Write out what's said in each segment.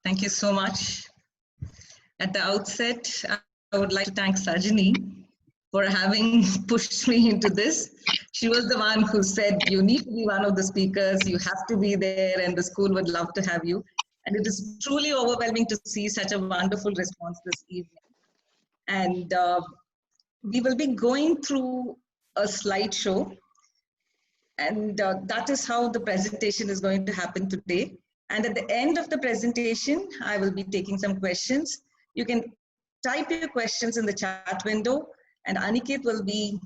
Thank you so much. At the outset, I would like to thank Sajini for having pushed me into this. She was the one who said, you need to be one of the speakers, you have to be there, and the school would love to have you. And it is truly overwhelming to see such a wonderful response this evening. And we will be going through a slideshow, and that is how the presentation is going to happen today. And at the end of the presentation, I will be taking some questions. You can type your questions in the chat window, and Aniket will be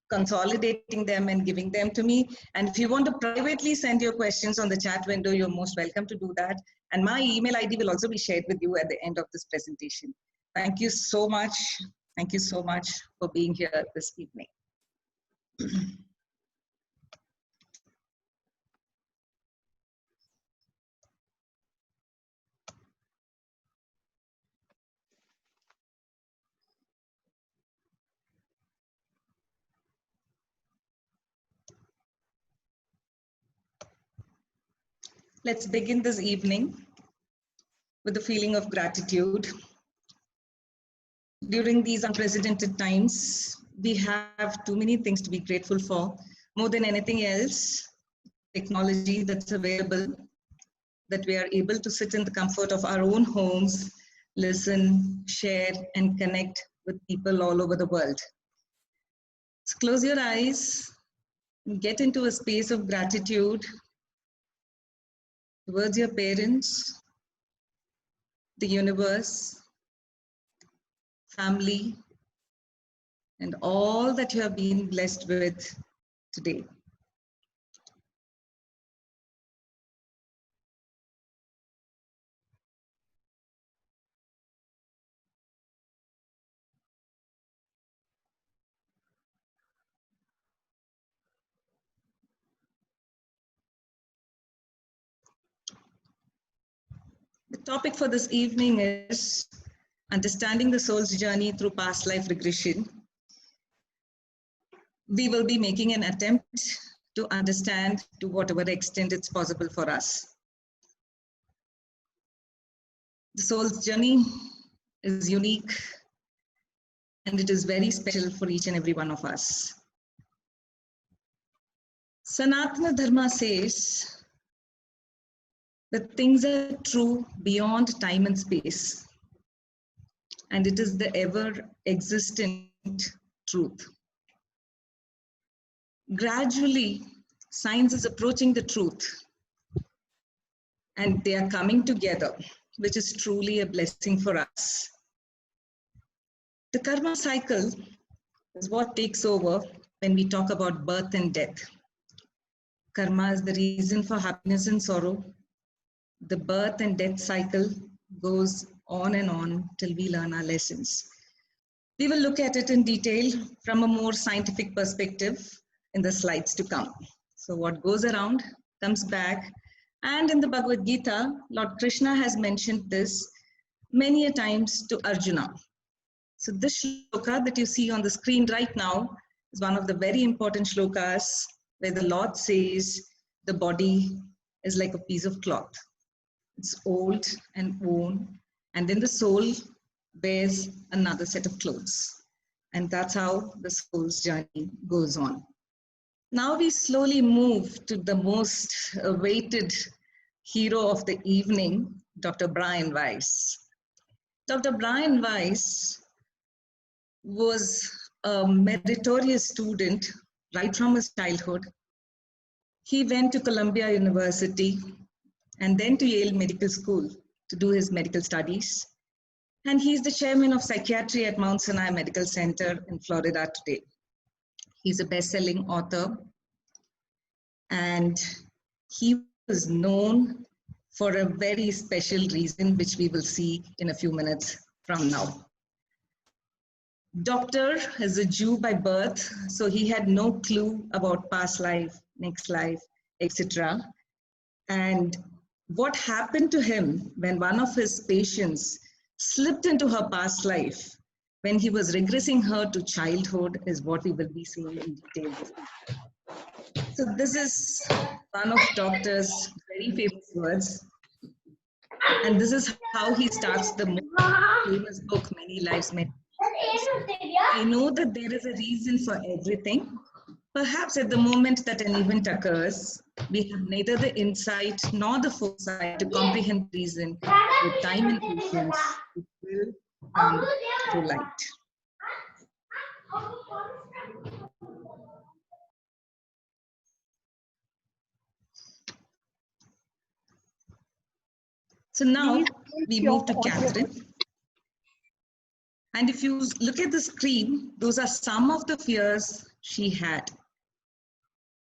consolidating them and giving them to me. And if you want to privately send your questions on the chat window, you're most welcome to do that. And my email ID will also be shared with you at the end of this presentation. Thank you so much. Thank you so much for being here this evening. Let's begin this evening with a feeling of gratitude. During these unprecedented times, we have too many things to be grateful for. More than anything else, technology that's available, that we are able to sit in the comfort of our own homes, listen, share, and connect with people all over the world. So close your eyes, get into a space of gratitude towards your parents, the universe, family, and all that you have been blessed with today. The topic for this evening is understanding the soul's journey through past life regression. We will be making an attempt to understand to whatever extent it's possible for us. The soul's journey is unique, and it is very special for each and every one of us. Sanatana Dharma says that things are true beyond time and space, and it is the ever-existent truth. Gradually, science is approaching the truth, and they are coming together, which is truly a blessing for us. The karma cycle is what takes over when we talk about birth and death. Karma is the reason for happiness and sorrow. The birth and death cycle goes on and on till we learn our lessons. We will look at it in detail from a more scientific perspective in the slides to come. So what goes around comes back. And in the Bhagavad Gita, Lord Krishna has mentioned this many a times to Arjuna. So this shloka that you see on the screen right now is one of the very important shlokas where the Lord says the body is like a piece of cloth. It's old and worn, and then the soul wears another set of clothes. And that's how the soul's journey goes on. Now we slowly move to the most awaited hero of the evening, Dr. Brian Weiss. Dr. Brian Weiss was a meritorious student right from his childhood. He went to Columbia University and then to Yale Medical School to do his medical studies. And he's the chairman of psychiatry at Mount Sinai Medical Center in Florida today. He's a best-selling author, and he was known for a very special reason, which we will see in a few minutes from now. Doctor is a Jew by birth, so he had no clue about past life, next life, etc. And what happened to him when one of his patients slipped into her past life, when he was regressing her to childhood, is what we will be seeing in detail. So this is one of Doctor's very famous words. And this is how he starts the most famous book, Many Lives, Many Lives. I know that there is a reason for everything. Perhaps at the moment that an event occurs, we have neither the insight nor the foresight to comprehend the reason. With time and patience, it will come to light. So now we move to Catherine. And if you look at the screen, those are some of the fears she had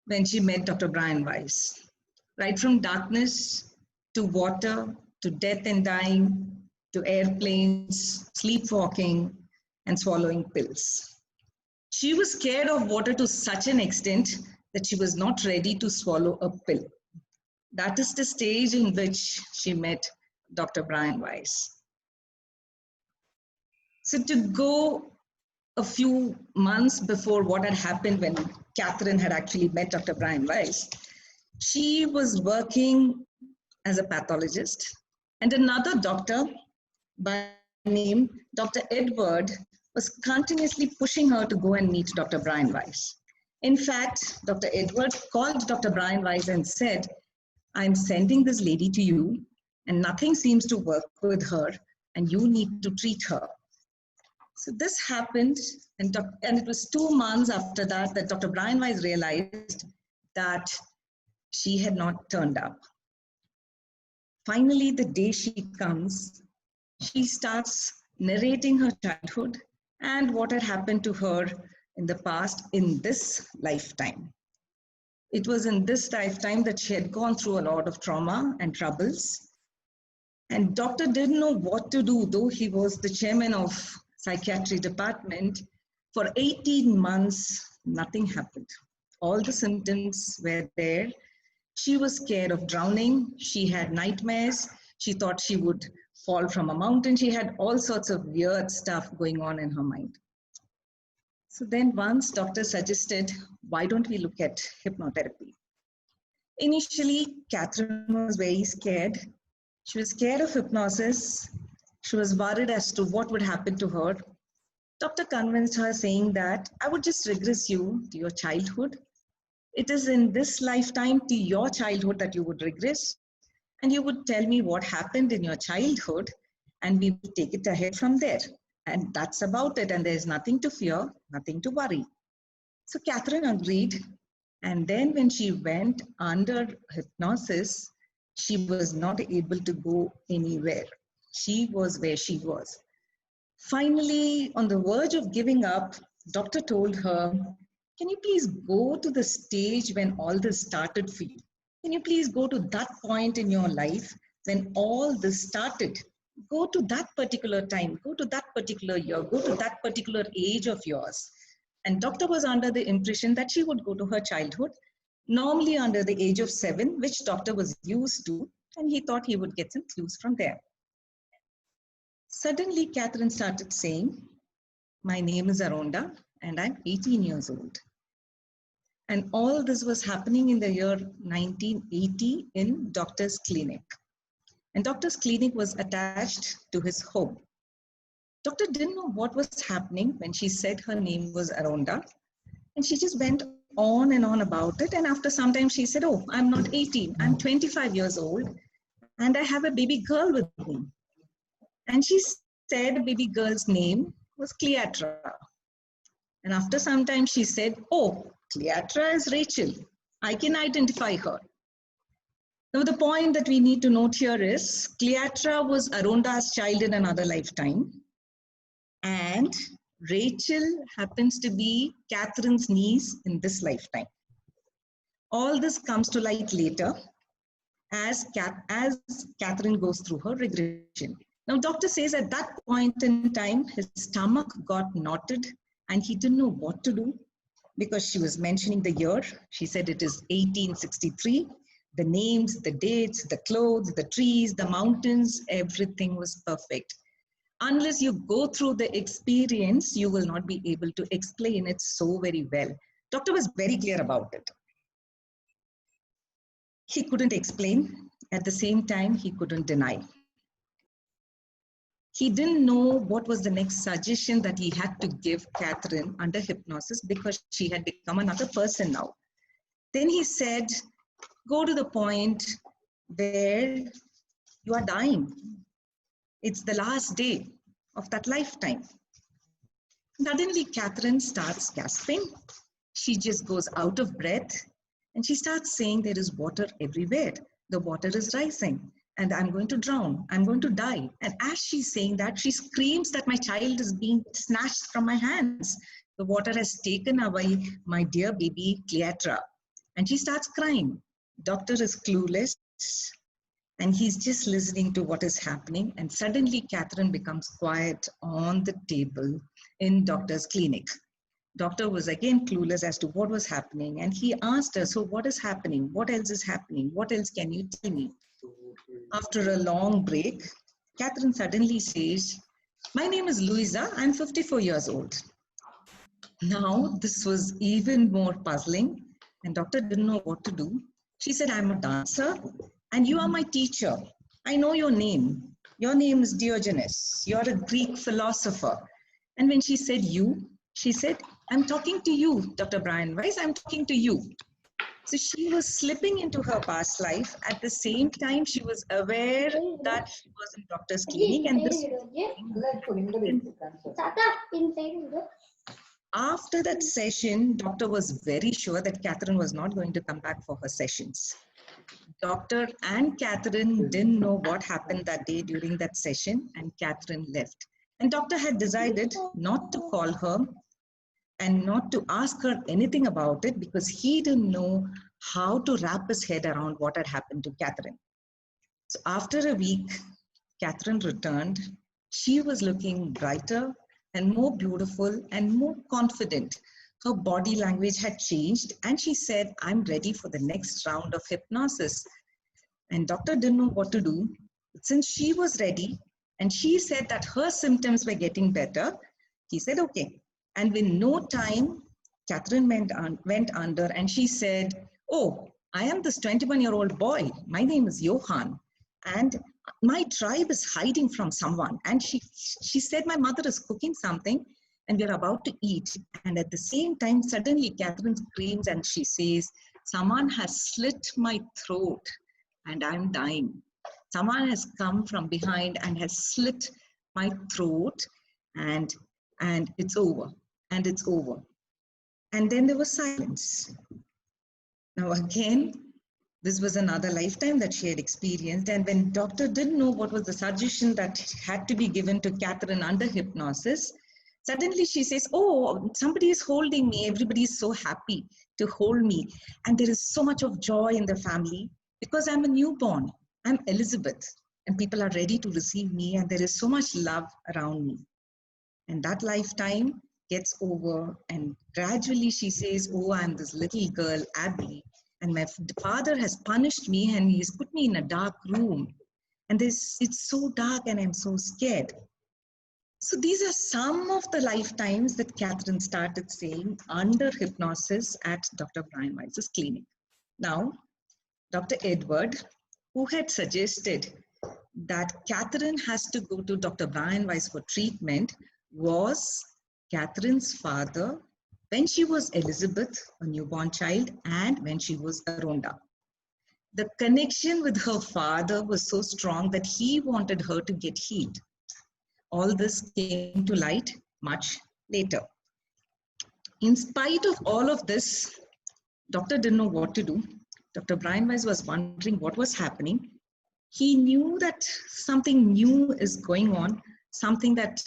when she met Dr. Brian Weiss. Right from darkness to water, to death and dying, to airplanes, sleepwalking, and swallowing pills. She was scared of water to such an extent that she was not ready to swallow a pill. That is the stage in which she met Dr. Brian Weiss. So to go a few months before what had happened when Catherine had actually met Dr. Brian Weiss, she was working as a pathologist, and another doctor by name Dr. Edward was continuously pushing her to go and meet Dr. Brian Weiss. In fact, Dr. Edward called Dr. Brian Weiss and said, "I'm sending this lady to you, and nothing seems to work with her, and you need to treat her." So this happened, and it was 2 months after that that Dr. Brian Weiss realized that she had not turned up. Finally, the day she comes, she starts narrating her childhood and what had happened to her in the past in this lifetime. It was in this lifetime that she had gone through a lot of trauma and troubles. And doctor didn't know what to do, though he was the chairman of psychiatry department. For 18 months, nothing happened. All the symptoms were there. She was scared of drowning. She had nightmares. She thought she would fall from a mountain. She had all sorts of weird stuff going on in her mind. So then once doctor suggested, why don't we look at hypnotherapy? Initially, Catherine was very scared. She was scared of hypnosis. She was worried as to what would happen to her. Doctor convinced her, saying that I would just regress you to your childhood. It is in this lifetime to your childhood that you would regress, and you would tell me what happened in your childhood, and we would take it ahead from there. And that's about it, and there's nothing to fear, nothing to worry. So Catherine agreed, and then when she went under hypnosis, she was not able to go anywhere. She was where she was. Finally, on the verge of giving up, doctor told her, can you please go to the stage when all this started for you? Can you please go to that point in your life when all this started? Go to that particular time, go to that particular year, go to that particular age of yours. And doctor was under the impression that she would go to her childhood, normally under the age of 7, which doctor was used to, and he thought he would get some clues from there. Suddenly, Catherine started saying, my name is Aronda, and I'm 18 years old. And all this was happening in the year 1980 in doctor's clinic. And doctor's clinic was attached to his home. Doctor didn't know what was happening when she said her name was Aronda. And she just went on and on about it. And after some time, she said, oh, I'm not 18, I'm 25 years old. And I have a baby girl with me. And she said the baby girl's name was Cleatra. And after some time, she said, oh, Cleatra is Rachel. I can identify her. Now, the point that we need to note here is Cleatra was Aronda's child in another lifetime. And Rachel happens to be Catherine's niece in this lifetime. All this comes to light later as Catherine goes through her regression. Now, doctor says at that point in time, his stomach got knotted and he didn't know what to do because she was mentioning the year. She said it is 1863. The names, the dates, the clothes, the trees, the mountains, everything was perfect. Unless you go through the experience, you will not be able to explain it so very well. Doctor was very clear about it. He couldn't explain. At the same time, he couldn't deny. He didn't know what was the next suggestion that he had to give Catherine under hypnosis because she had become another person now. Then he said, go to the point where you are dying. It's the last day of that lifetime. Suddenly, Catherine starts gasping. She just goes out of breath and she starts saying there is water everywhere. The water is rising and I'm going to drown. I'm going to die. And as she's saying that, she screams that my child is being snatched from my hands. The water has taken away my dear baby, Cleatra. And she starts crying. Doctor is clueless and he's just listening to what is happening. And suddenly Catherine becomes quiet on the table in doctor's clinic. Doctor was again clueless as to what was happening. And he asked her, so what is happening? What else is happening? What else can you tell me? After a long break, Catherine suddenly says, my name is Louisa. I'm 54 years old. Now, this was even more puzzling. And doctor didn't know what to do. She said, I'm a dancer and you are my teacher. I know your name. Your name is Diogenes. You're a Greek philosopher. And when she said you, she said, I'm talking to you, Dr. Brian Weiss, I'm talking to you. So she was slipping into her past life. At the same time, she was aware that she was in doctor's clinic and this. After that session, doctor was very sure that Catherine was not going to come back for her sessions. Doctor and Catherine didn't know what happened that day during that session, and Catherine left. And doctor had decided not to call her and not to ask her anything about it because he didn't know how to wrap his head around what had happened to Catherine. So after a week, Catherine returned. She was looking brighter and more beautiful and more confident. Her body language had changed and she said, I'm ready for the next round of hypnosis. And doctor didn't know what to do. Since she was ready and she said that her symptoms were getting better, he said, okay. And in no time, Catherine went under and she said, oh, I am this 21-year-old boy. My name is Johan. And my tribe is hiding from someone. And she said, my mother is cooking something and we're about to eat. And at the same time, suddenly Catherine screams and she says, someone has slit my throat and I'm dying. Someone has come from behind and has slit my throat and it's over. And it's over. And then there was silence. Now again, this was another lifetime that she had experienced. And when doctor didn't know what was the suggestion that had to be given to Catherine under hypnosis, suddenly she says, oh, somebody is holding me. Everybody is so happy to hold me. And there is so much of joy in the family because I'm a newborn. I'm Elizabeth. And people are ready to receive me. And there is so much love around me. And that lifetime gets over. And gradually she says, oh, I'm this little girl, Abby. And my father has punished me and he's put me in a dark room. And it's so dark and I'm so scared. So these are some of the lifetimes that Catherine started saying under hypnosis at Dr. Brian Weiss's clinic. Now, Dr. Edward, who had suggested that Catherine has to go to Dr. Brian Weiss for treatment, was Catherine's father when she was Elizabeth, a newborn child, and when she was Aronda. The connection with her father was so strong that he wanted her to get healed. All this came to light much later. In spite of all of this, doctor didn't know what to do. Dr. Brian Weiss was wondering what was happening. He knew that something new is going on, something that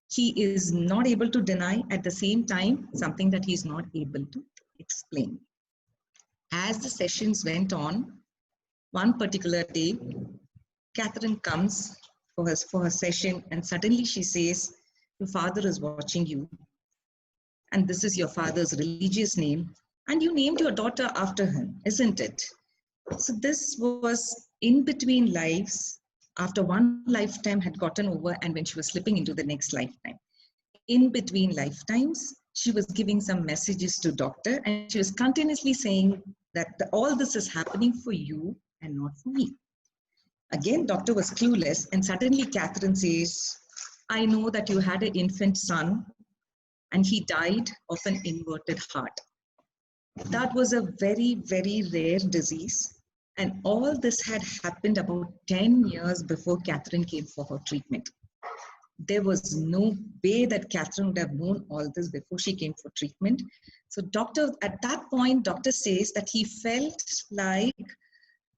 he is not able to deny, at the same time, something that he's not able to explain. As the sessions went on, one particular day, Catherine comes for her session and suddenly she says, your father is watching you and this is your father's religious name and you named your daughter after him, isn't it? So this was in between lives, after one lifetime had gotten over and when she was slipping into the next lifetime. In between lifetimes, she was giving some messages to doctor and she was continuously saying that all this is happening for you and not for me. Again, doctor was clueless and suddenly Catherine says, I know that you had an infant son and he died of an inverted heart. That was a very, very rare disease. And all this had happened about 10 years before Catherine came for her treatment. There was no way that Catherine would have known all this before she came for treatment. So at that point, doctor says that he felt like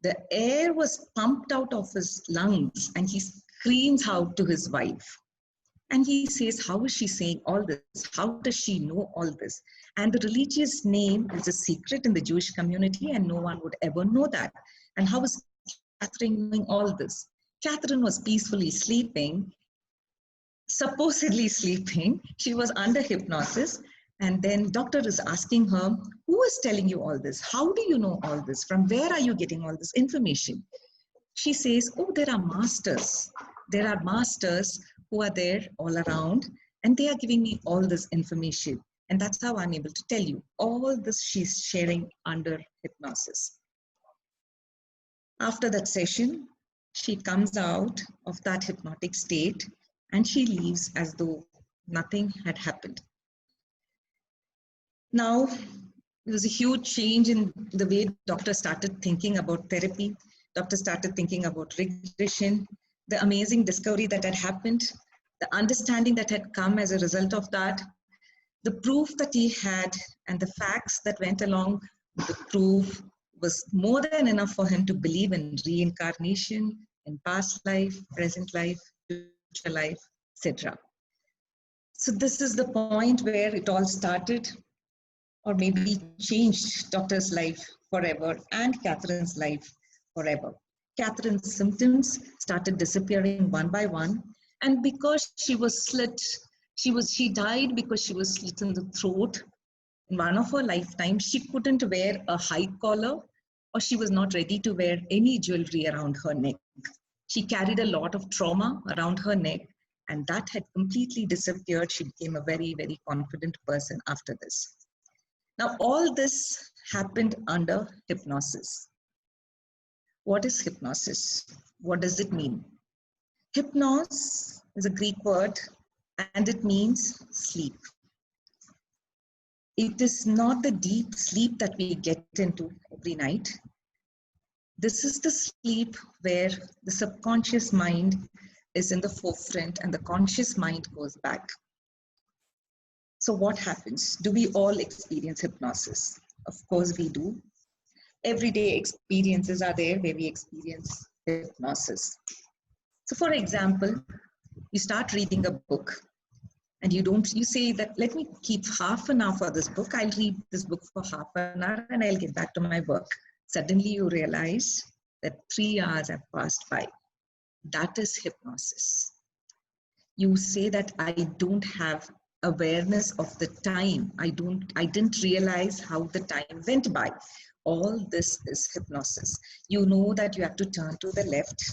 the air was pumped out of his lungs, and he screams out to his wife. And he says, how is she saying all this? How does she know all this? And the religious name is a secret in the Jewish community, and no one would ever know that. And how is Catherine knowing all this? Catherine was peacefully sleeping, supposedly sleeping. She was under hypnosis. And then doctor is asking her, who is telling you all this? How do you know all this? From where are you getting all this information? She says, oh, there are masters. There are masters who are there all around, and they are giving me all this information. And that's how I'm able to tell you. All this she's sharing under hypnosis. After that session, she comes out of that hypnotic state and she leaves as though nothing had happened. Now, there was a huge change in the way doctors started thinking about therapy. Doctors started thinking about regression, the amazing discovery that had happened, the understanding that had come as a result of that, the proof that he had, and the facts that went along with the proof was more than enough for him to believe in reincarnation, in past life, present life, future life, etc. So this is the point where it all started, or maybe changed doctor's life forever and Catherine's life forever. Catherine's symptoms started disappearing one by one, and because she was slit, she died because she was slit in the throat. In one of her lifetimes, she couldn't wear a high collar, or she was not ready to wear any jewelry around her neck. She carried a lot of trauma around her neck, and that had completely disappeared. She became a very, very confident person after this. Now, all this happened under hypnosis. What is hypnosis? What does it mean? Hypnos is a Greek word, and it means sleep. It is not the deep sleep that we get into every night. This is the sleep where the subconscious mind is in the forefront and the conscious mind goes back. So what happens? Do we all experience hypnosis? Of course we do. Everyday experiences are there where we experience hypnosis. So for example, you start reading a book and you say that, let me keep half an hour for this book. I'll read this book for half an hour and I'll get back to my work. Suddenly you realize that 3 hours have passed by. That is hypnosis. You say that I don't have awareness of the time. I didn't realize how the time went by. All this is hypnosis. You know that you have to turn to the left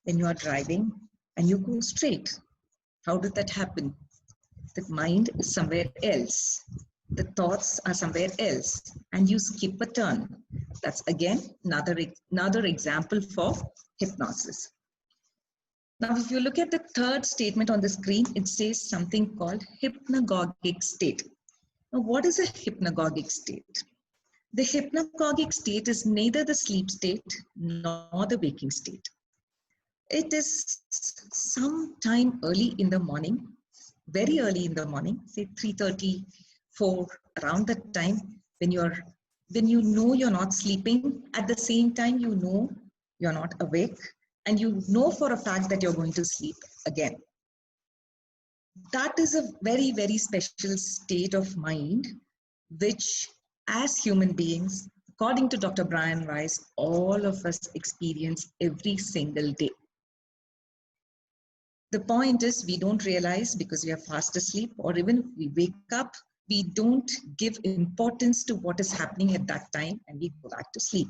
when you are driving and you go straight. How did that happen? The mind is somewhere else. The thoughts are somewhere else and you skip a turn. That's again another example for hypnosis. Now, if you look at the third statement on the screen, it says something called hypnagogic state. Now, what is a hypnagogic state? The hypnagogic state is neither the sleep state nor the waking state. It is sometime early in the morning, very early in the morning, say 3:30, 4, around that time when you know you're not sleeping, at the same time you know you're not awake, and you know for a fact that you're going to sleep again. That is a very, very special state of mind, which as human beings, according to Dr. Brian Weiss, all of us experience every single day. The point is we don't realize because we are fast asleep, or even if we wake up, we don't give importance to what is happening at that time and we go back to sleep.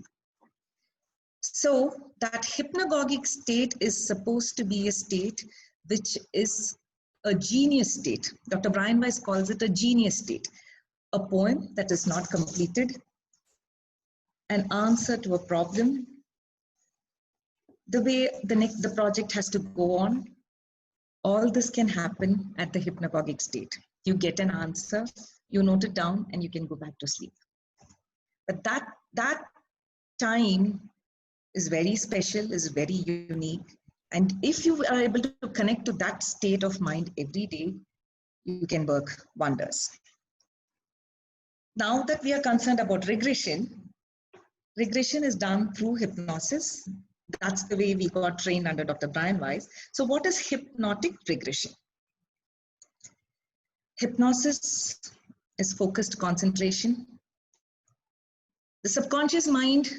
So that hypnagogic state is supposed to be a state which is a genius state. Dr. Brian Weiss calls it a genius state. A poem that is not completed, an answer to a problem, the way the project has to go on, All this can happen at the hypnagogic state. You get an answer, you note it down, and you can go back to sleep. But that time is very special, is very unique. And if you are able to connect to that state of mind every day, you can work wonders. Now that we are concerned about regression, regression is done through hypnosis. That's the way we got trained under Dr. Brian Weiss. So what is hypnotic regression? Hypnosis is focused concentration. The subconscious mind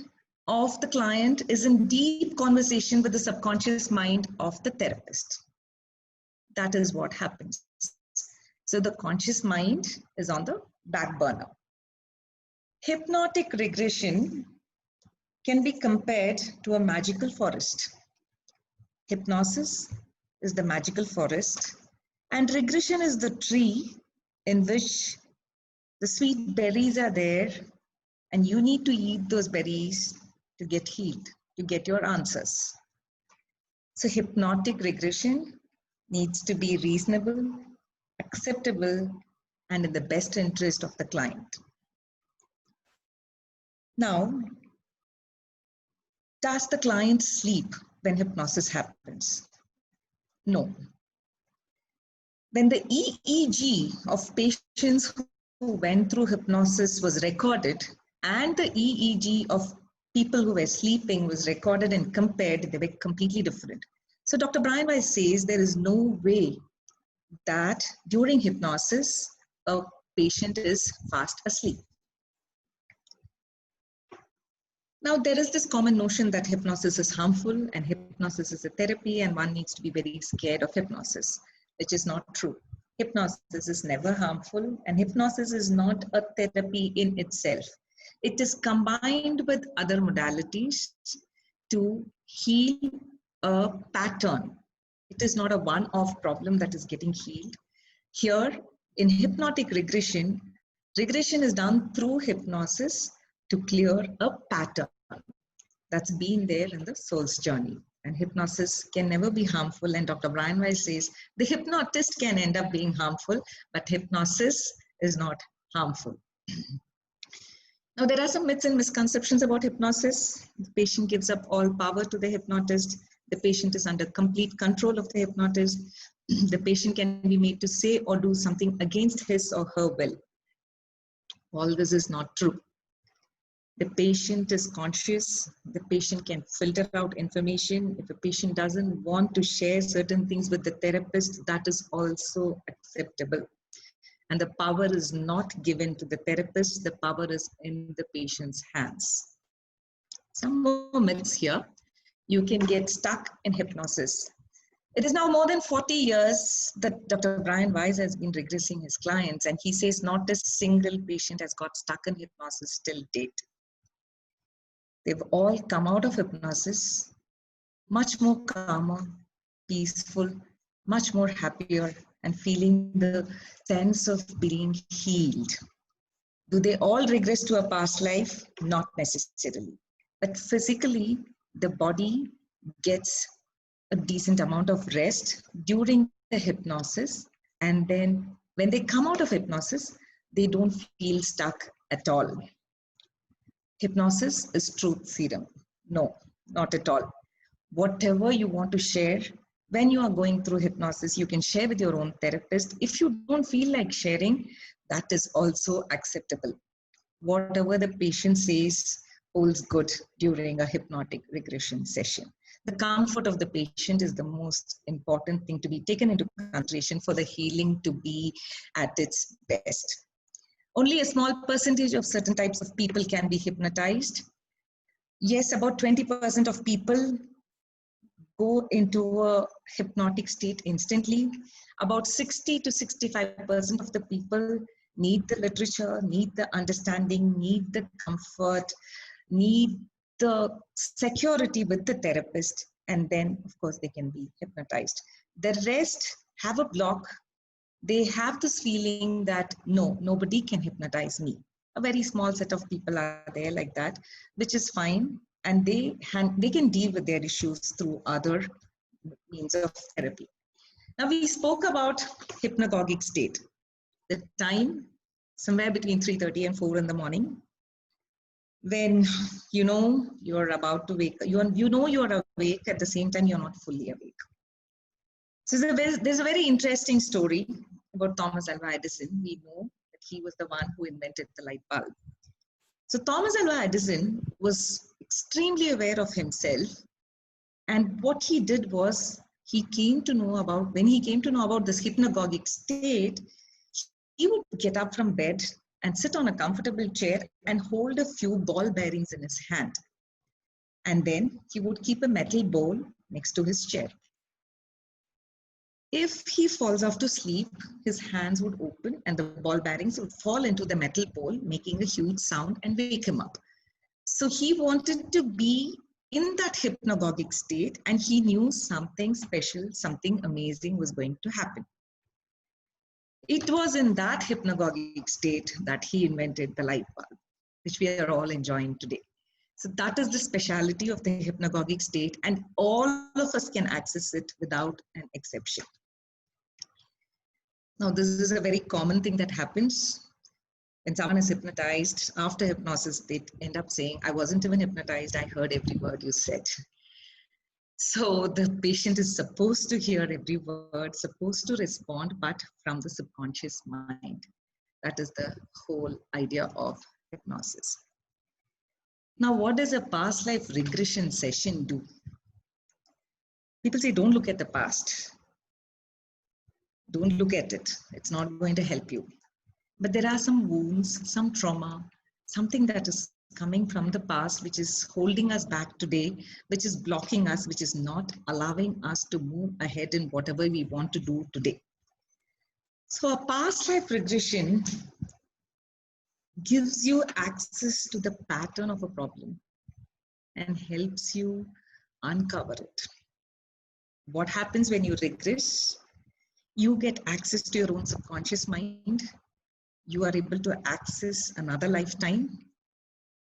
of the client is in deep conversation with the subconscious mind of the therapist. That is what happens. So the conscious mind is on the back burner. Hypnotic regression can be compared to a magical forest. Hypnosis is the magical forest, and regression is the tree in which the sweet berries are there, and you need to eat those berries to get healed, to get your answers. So hypnotic regression needs to be reasonable, acceptable, and in the best interest of the client. Now, does the client sleep when hypnosis happens? No. When the EEG of patients who went through hypnosis was recorded and the EEG of people who were sleeping was recorded and compared, they were completely different. So Dr. Brian Weiss says there is no way that during hypnosis, a patient is fast asleep. Now, there is this common notion that hypnosis is harmful and hypnosis is a therapy and one needs to be very scared of hypnosis, which is not true. Hypnosis is never harmful and hypnosis is not a therapy in itself. It is combined with other modalities to heal a pattern. It is not a one-off problem that is getting healed. Here, in hypnotic regression, regression is done through hypnosis to clear a pattern that's been there in the soul's journey. And hypnosis can never be harmful. And Dr. Brian Weiss says the hypnotist can end up being harmful, but hypnosis is not harmful. Now, there are some myths and misconceptions about hypnosis. The patient gives up all power to the hypnotist. The patient is under complete control of the hypnotist. The patient can be made to say or do something against his or her will. All this is not true. The patient is conscious. The patient can filter out information. If a patient doesn't want to share certain things with the therapist, that is also acceptable. And the power is not given to the therapist. The power is in the patient's hands. Some more myths here. You can get stuck in hypnosis. It is now more than 40 years that Dr. Brian Weiss has been regressing his clients, and he says not a single patient has got stuck in hypnosis till date. They've all come out of hypnosis much more calmer, peaceful, much more happier, and feeling the sense of being healed. Do they all regress to a past life? Not necessarily. But physically, the body gets a decent amount of rest during the hypnosis. And then when they come out of hypnosis, they don't feel stuck at all. Hypnosis is truth serum. No, not at all. Whatever you want to share, when you are going through hypnosis, you can share with your own therapist. If you don't feel like sharing, that is also acceptable. Whatever the patient says holds good during a hypnotic regression session. The comfort of the patient is the most important thing to be taken into consideration for the healing to be at its best. Only a small percentage of certain types of people can be hypnotized. Yes, about 20% of people go into a hypnotic state instantly. About 60 to 65% of the people need the literature, need the understanding, need the comfort, need the security with the therapist, and then, of course, they can be hypnotized. The rest have a block. They have this feeling that, no, nobody can hypnotize me. A very small set of people are there like that, which is fine. And they can deal with their issues through other means of therapy. Now we spoke about hypnagogic state. The time somewhere between 3:30 and 4 in the morning, when you know you're about to wake, you know you're awake, at the same time you're not fully awake. So there's a very interesting story about Thomas Alva Edison. We know that he was the one who invented the light bulb. So Thomas Alva Edison was extremely aware of himself, and what he did was when he came to know about this hypnagogic state, he would get up from bed and sit on a comfortable chair and hold a few ball bearings in his hand. And then he would keep a metal bowl next to his chair. If he falls off to sleep, his hands would open and the ball bearings would fall into the metal bowl, making a huge sound and wake him up. So he wanted to be in that hypnagogic state, and he knew something special, something amazing was going to happen. It was in that hypnagogic state that he invented the light bulb, which we are all enjoying today. So that is the speciality of the hypnagogic state, and all of us can access it without an exception. Now, this is a very common thing that happens when someone is hypnotized. After hypnosis, they end up saying, I wasn't even hypnotized, I heard every word you said. So the patient is supposed to hear every word, supposed to respond, but from the subconscious mind. That is the whole idea of hypnosis. Now, what does a past life regression session do? People say, don't look at the past. Don't look at it. It's not going to help you. But there are some wounds, some trauma, something that is coming from the past, which is holding us back today, which is blocking us, which is not allowing us to move ahead in whatever we want to do today. So a past life regression gives you access to the pattern of a problem and helps you uncover it. What happens when you regress? You get access to your own subconscious mind. You are able to access another lifetime,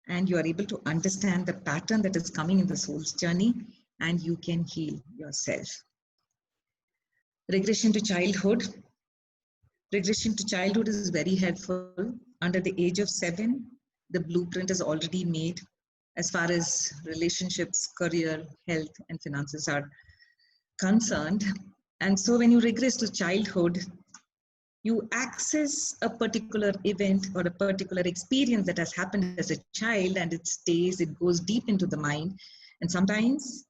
and you are able to understand the pattern that is coming in the soul's journey, and you can heal yourself. Regression to childhood. Regression to childhood is very helpful. Under the age of 7, the blueprint is already made as far as relationships, career, health, and finances are concerned. And so when you regress to childhood, you access a particular event or a particular experience that has happened as a child, and it stays, it goes deep into the mind. And sometimes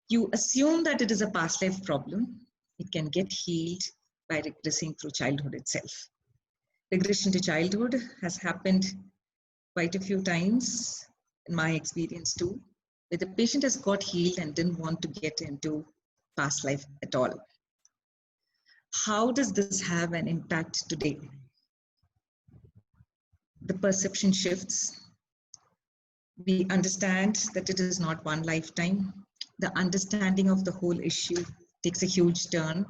you assume that it is a past life problem. It can get healed by regressing through childhood itself. Regression to childhood has happened quite a few times in my experience too, where the patient has got healed and didn't want to get into past life at all. How does this have an impact today? The perception shifts. We understand that it is not one lifetime. The understanding of the whole issue takes a huge turn.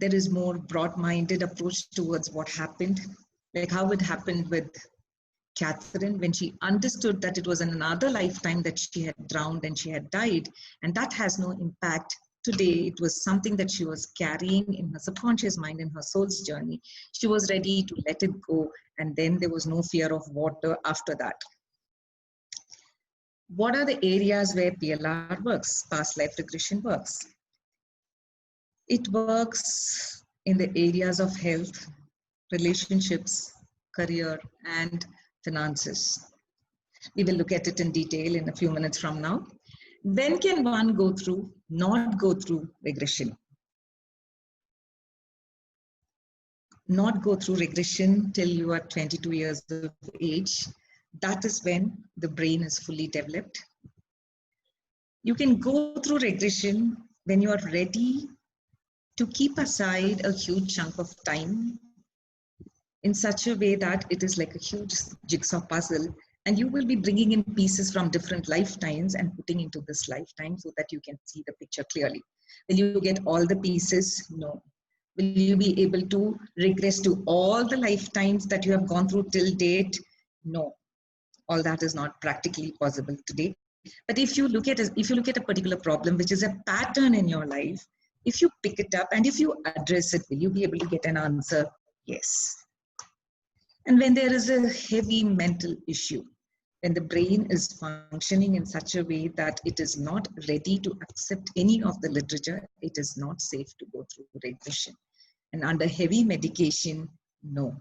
There is more broad-minded approach towards what happened, like how it happened with Catherine when she understood that it was in another lifetime that she had drowned and she had died, and that has no impact. Today, it was something that she was carrying in her subconscious mind, in her soul's journey. She was ready to let it go, and then there was no fear of water after that. What are the areas where PLR works, past life regression works? It works in the areas of health, relationships, career, and finances. We will look at it in detail in a few minutes from now. When can one not go through regression? Not go through regression till you are 22 years of age. That is when the brain is fully developed. You can go through regression when you are ready to keep aside a huge chunk of time in such a way that it is like a huge jigsaw puzzle, and you will be bringing in pieces from different lifetimes and putting into this lifetime so that you can see the picture clearly. Will you get all the pieces? No. Will you be able to regress to all the lifetimes that you have gone through till date? No. All that is not practically possible today. But if you look at a particular problem, which is a pattern in your life, If you pick it up and if you address it, will you be able to get an answer? Yes. And when there is a heavy mental issue, when the brain is functioning in such a way that it is not ready to accept any of the literature, it is not safe to go through regression. And under heavy medication, no,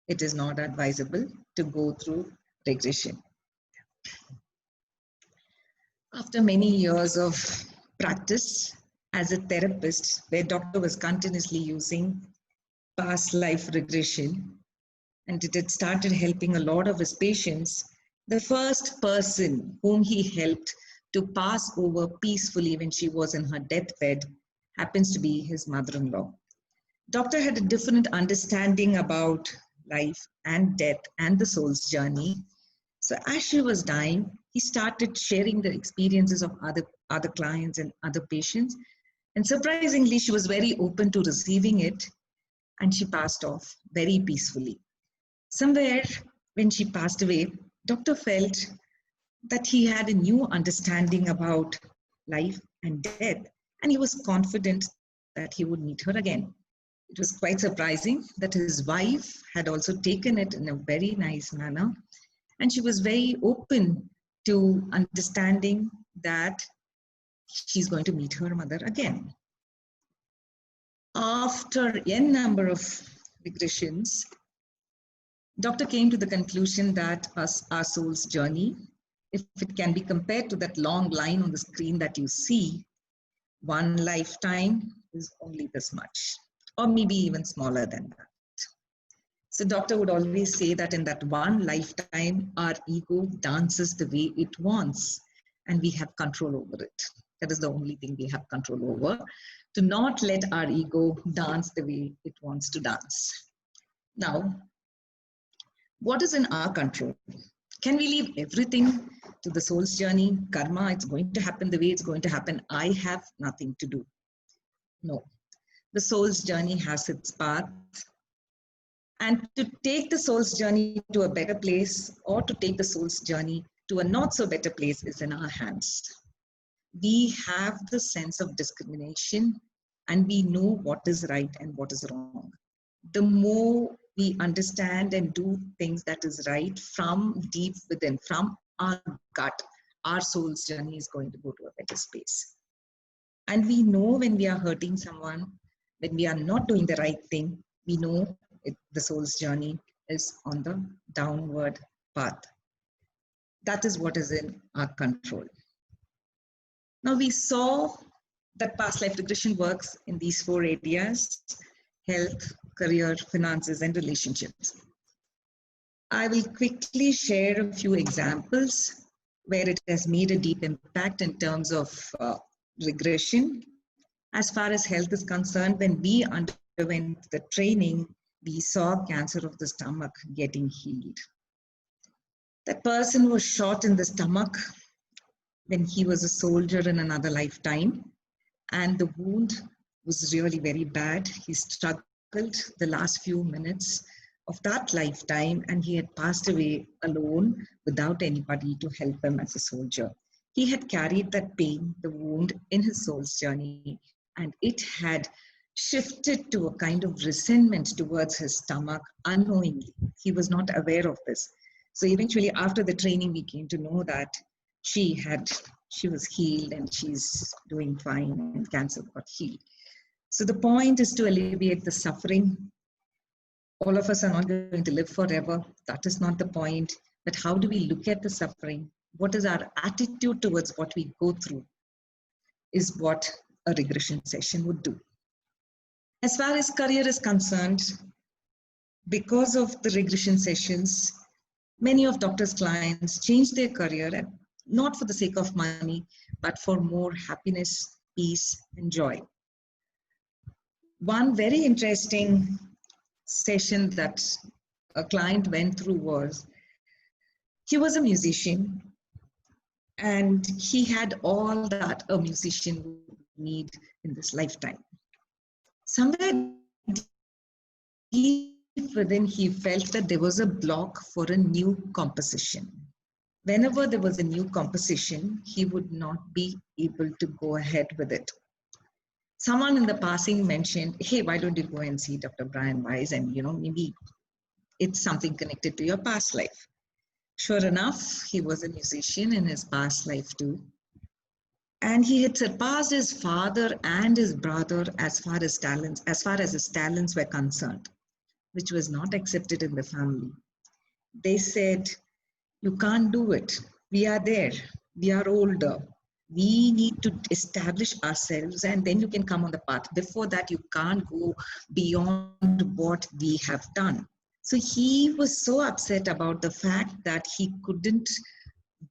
it is not advisable to go through regression. After many years of practice as a therapist, where doctor was continuously using past life regression, and it had started helping a lot of his patients, the first person whom he helped to pass over peacefully when she was in her deathbed happens to be his mother-in-law. Doctor had a different understanding about life and death and the soul's journey. So as she was dying, he started sharing the experiences of other clients and other patients. And surprisingly, she was very open to receiving it, and she passed off very peacefully. Somewhere when she passed away, doctor felt that he had a new understanding about life and death, and he was confident that he would meet her again. It was quite surprising that his wife had also taken it in a very nice manner, and she was very open to understanding that she's going to meet her mother again. After n number of regressions, doctor came to the conclusion that our soul's journey, if it can be compared to that long line on the screen that you see, one lifetime is only this much, or maybe even smaller than that. So doctor would always say that in that one lifetime, our ego dances the way it wants, and we have control over it. That is the only thing we have control over, to not let our ego dance the way it wants to dance. Now, what is in our control? Can we leave everything to the soul's journey? Karma, it's going to happen the way it's going to happen. I have nothing to do. No. The soul's journey has its path. And to take the soul's journey to a better place, or to take the soul's journey to a not so better place, is in our hands. We have the sense of discrimination, and we know what is right and what is wrong. The more we understand and do things that is right from deep within, from our gut, our soul's journey is going to go to a better space. And we know when we are hurting someone, when we are not doing the right thing, we know the soul's journey is on the downward path. That is what is in our control. Now we saw that past life regression works in these 4 areas: health, career, finances, and relationships. I will quickly share a few examples where it has made a deep impact in terms of regression. As far as health is concerned, when we underwent the training, we saw cancer of the stomach getting healed. That person was shot in the stomach when he was a soldier in another lifetime, and the wound was really very bad. He struggled the last few minutes of that lifetime, and he had passed away alone without anybody to help him as a soldier. He had carried that pain, the wound, in his soul's journey, and it had shifted to a kind of resentment towards his stomach unknowingly. He was not aware of this. So eventually, after the training, we came to know that she was healed and she's doing fine, and cancer got healed. So the point is to alleviate the suffering. All of us are not going to live forever. That is not the point. But how do we look at the suffering? What is our attitude towards what we go through is what a regression session would do. As far as career is concerned, because of the regression sessions, many of doctor's clients change their career, and not for the sake of money, but for more happiness, peace, and joy. One very interesting session that a client went through was, he was a musician, and he had all that a musician would need in this lifetime. Somewhere deep within, he felt that there was a block for a new composition. Whenever there was a new composition, he would not be able to go ahead with it. Someone in the passing mentioned, hey, why don't you go and see Dr. Brian Weiss, and maybe it's something connected to your past life. Sure enough, he was a musician in his past life too. And he had surpassed his father and his brother as far as his talents were concerned, which was not accepted in the family. They said, you can't do it. We are there. We are older. We need to establish ourselves, and then you can come on the path. Before that, you can't go beyond what we have done. So he was so upset about the fact that he couldn't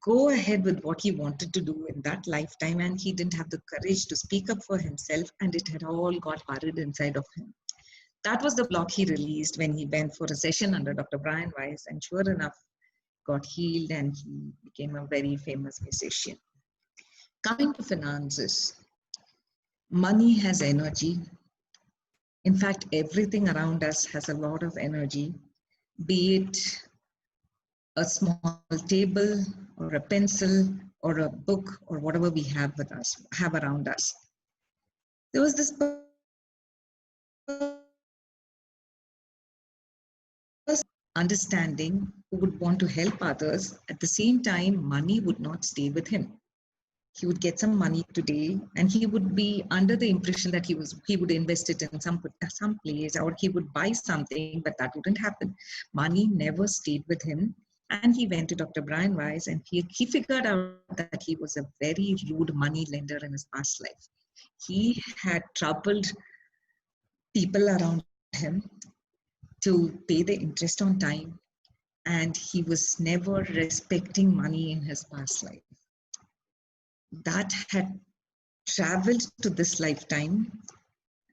go ahead with what he wanted to do in that lifetime, and he didn't have the courage to speak up for himself, and it had all got buried inside of him. That was the block he released when he went for a session under Dr. Brian Weiss, and sure enough, got healed and he became a very famous musician. Coming to finances, money has energy. In fact, everything around us has a lot of energy, be it a small table or a pencil or a book or whatever we have around us. There was this understanding who would want to help others. At the same time, money would not stay with him. He would get some money today and he would be under the impression that he would invest it in some place, or he would buy something, but that wouldn't happen. Money never stayed with him. And he went to Dr. Brian Weiss, and he figured out that he was a very rude money lender in his past life. He had troubled people around him to pay the interest on time, and he was never respecting money in his past life. That had traveled to this lifetime,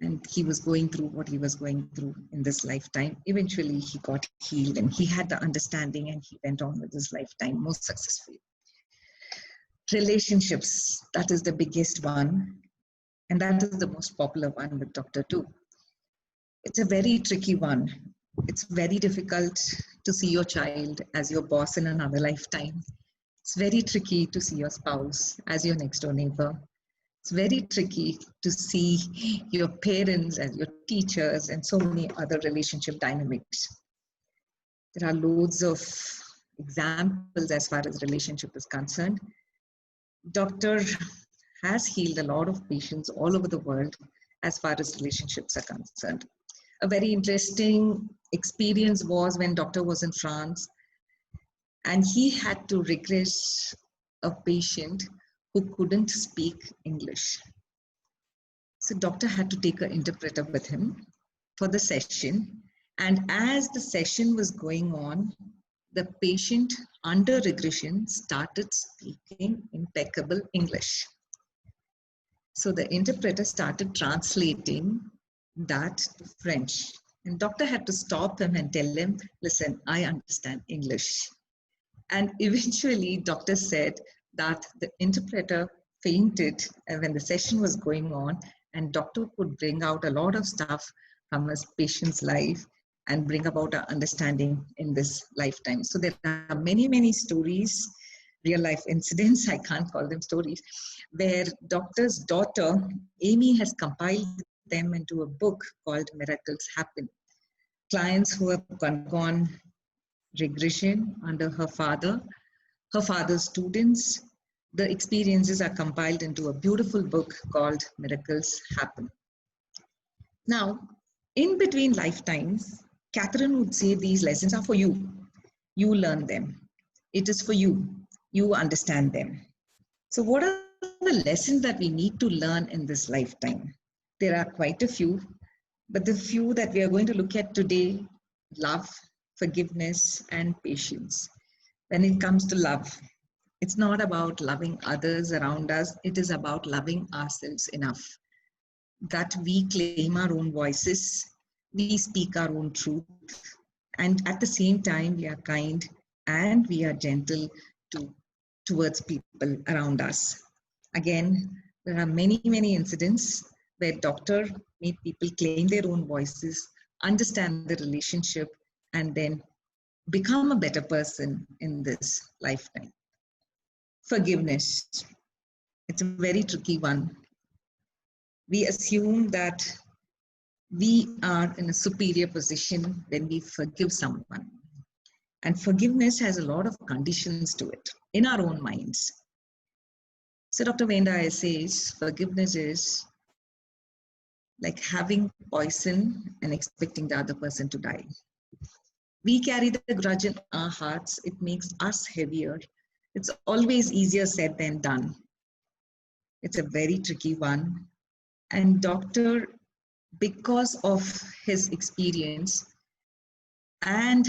and he was going through what he was going through in this lifetime. Eventually, he got healed and he had the understanding, and he went on with his lifetime most successfully. Relationships, that is the biggest one, and that is the most popular one with Dr. Tu. It's a very tricky one. It's very difficult to see your child as your boss in another lifetime. It's very tricky to see your spouse as your next door neighbor. It's very tricky to see your parents as your teachers and so many other relationship dynamics. There are loads of examples as far as relationship is concerned. Doctor has healed a lot of patients all over the world as far as relationships are concerned. A very interesting experience was when Doctor was in France, and he had to regress a patient who couldn't speak English. So Doctor had to take an interpreter with him for the session. And as the session was going on, the patient under regression started speaking impeccable English. So the interpreter started translating that to French. And Doctor had to stop him and tell him, listen, I understand English. And eventually, Doctor said that the interpreter fainted when the session was going on, and Doctor could bring out a lot of stuff from his patient's life and bring about an understanding in this lifetime. So there are many, many stories, real life incidents, I can't call them stories, where Doctor's daughter, Amy, has compiled them into a book called Miracles Happen. Clients who have gone regression under her father's students, the experiences are compiled into a beautiful book called Miracles Happen. Now, in between lifetimes, Catherine would say these lessons are for you. You learn them. It is for you. You understand them. So what are the lessons that we need to learn in this lifetime? There are quite a few, but the few that we are going to look at today: love, forgiveness, and patience. When it comes to love, it's not about loving others around us. It is about loving ourselves enough that we claim our own voices, we speak our own truth, and at the same time, we are kind and we are gentle towards people around us. Again, there are many, many incidents where Doctor made people claim their own voices, understand the relationship, and then become a better person in this lifetime. Forgiveness. It's a very tricky one, we assume that we are in a superior position when we forgive someone. And forgiveness has a lot of conditions to it in our own minds. So Dr. Venda says forgiveness is like having poison and expecting the other person to die. We carry the grudge in our hearts. It makes us heavier. It's always easier said than done. It's a very tricky one. And Doctor, because of his experience and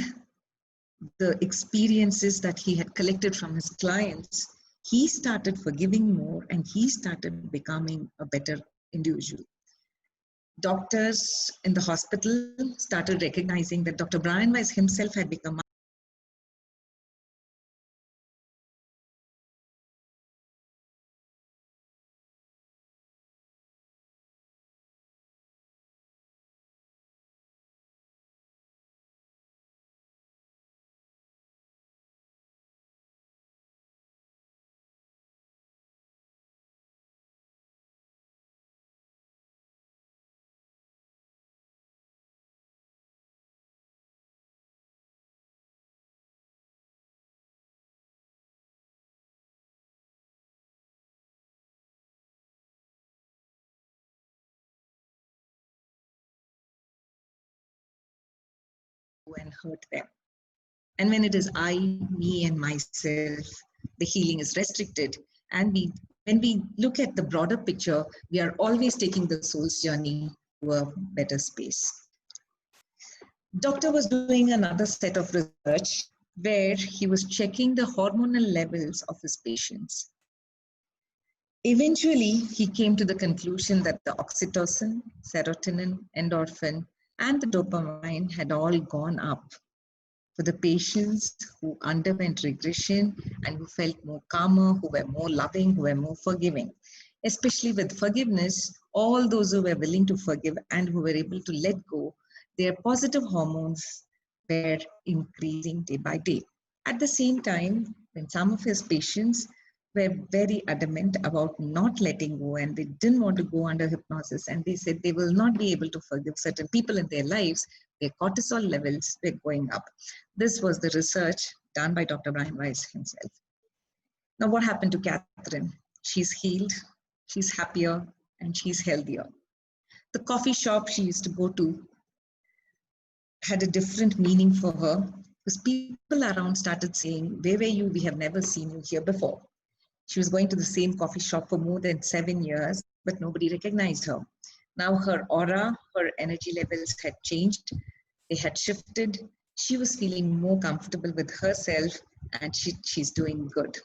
the experiences that he had collected from his clients, he started forgiving more and he started becoming a better individual. Doctors in the hospital started recognizing that Dr. Brian Weiss himself had become and hurt them. And when it is I, me, and myself, the healing is restricted. And when we look at the broader picture, we are always taking the soul's journey to a better space. Doctor was doing another set of research where he was checking the hormonal levels of his patients. Eventually, he came to the conclusion that the oxytocin, serotonin, endorphin, and the dopamine had all gone up for the patients who underwent regression and who felt more calmer, who were more loving, who were more forgiving. Especially with forgiveness, all those who were willing to forgive and who were able to let go, their positive hormones were increasing day by day. At the same time, when some of his patients were very adamant about not letting go and they didn't want to go under hypnosis and they said they will not be able to forgive certain people in their lives, their cortisol levels were going up. This was the research done by Dr. Brian Weiss himself. Now, what happened to Catherine? She's healed, she's happier, and she's healthier. The coffee shop she used to go to had a different meaning for her because people around started saying, "Where were you? We have never seen you here before." She was going to the same coffee shop for more than 7 years, but nobody recognized her. Now her aura, her energy levels had changed. They had shifted. She was feeling more comfortable with herself and she's doing good.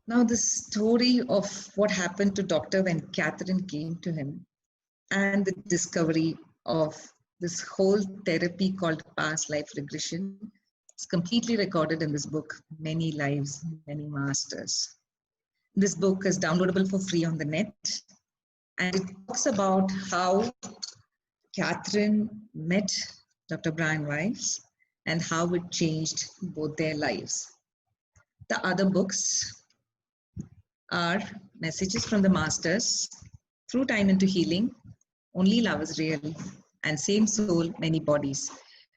Now the story of what happened to Doctor when Catherine came to him and the discovery of this whole therapy called past life regression is completely recorded in this book, Many Lives, Many Masters. This book is downloadable for free on the net, and it talks about how Catherine met Dr. Brian Weiss and how it changed both their lives. The other books are Messages from the Masters, Through Time into Healing, Only Love is Real, and Same Soul, Many Bodies.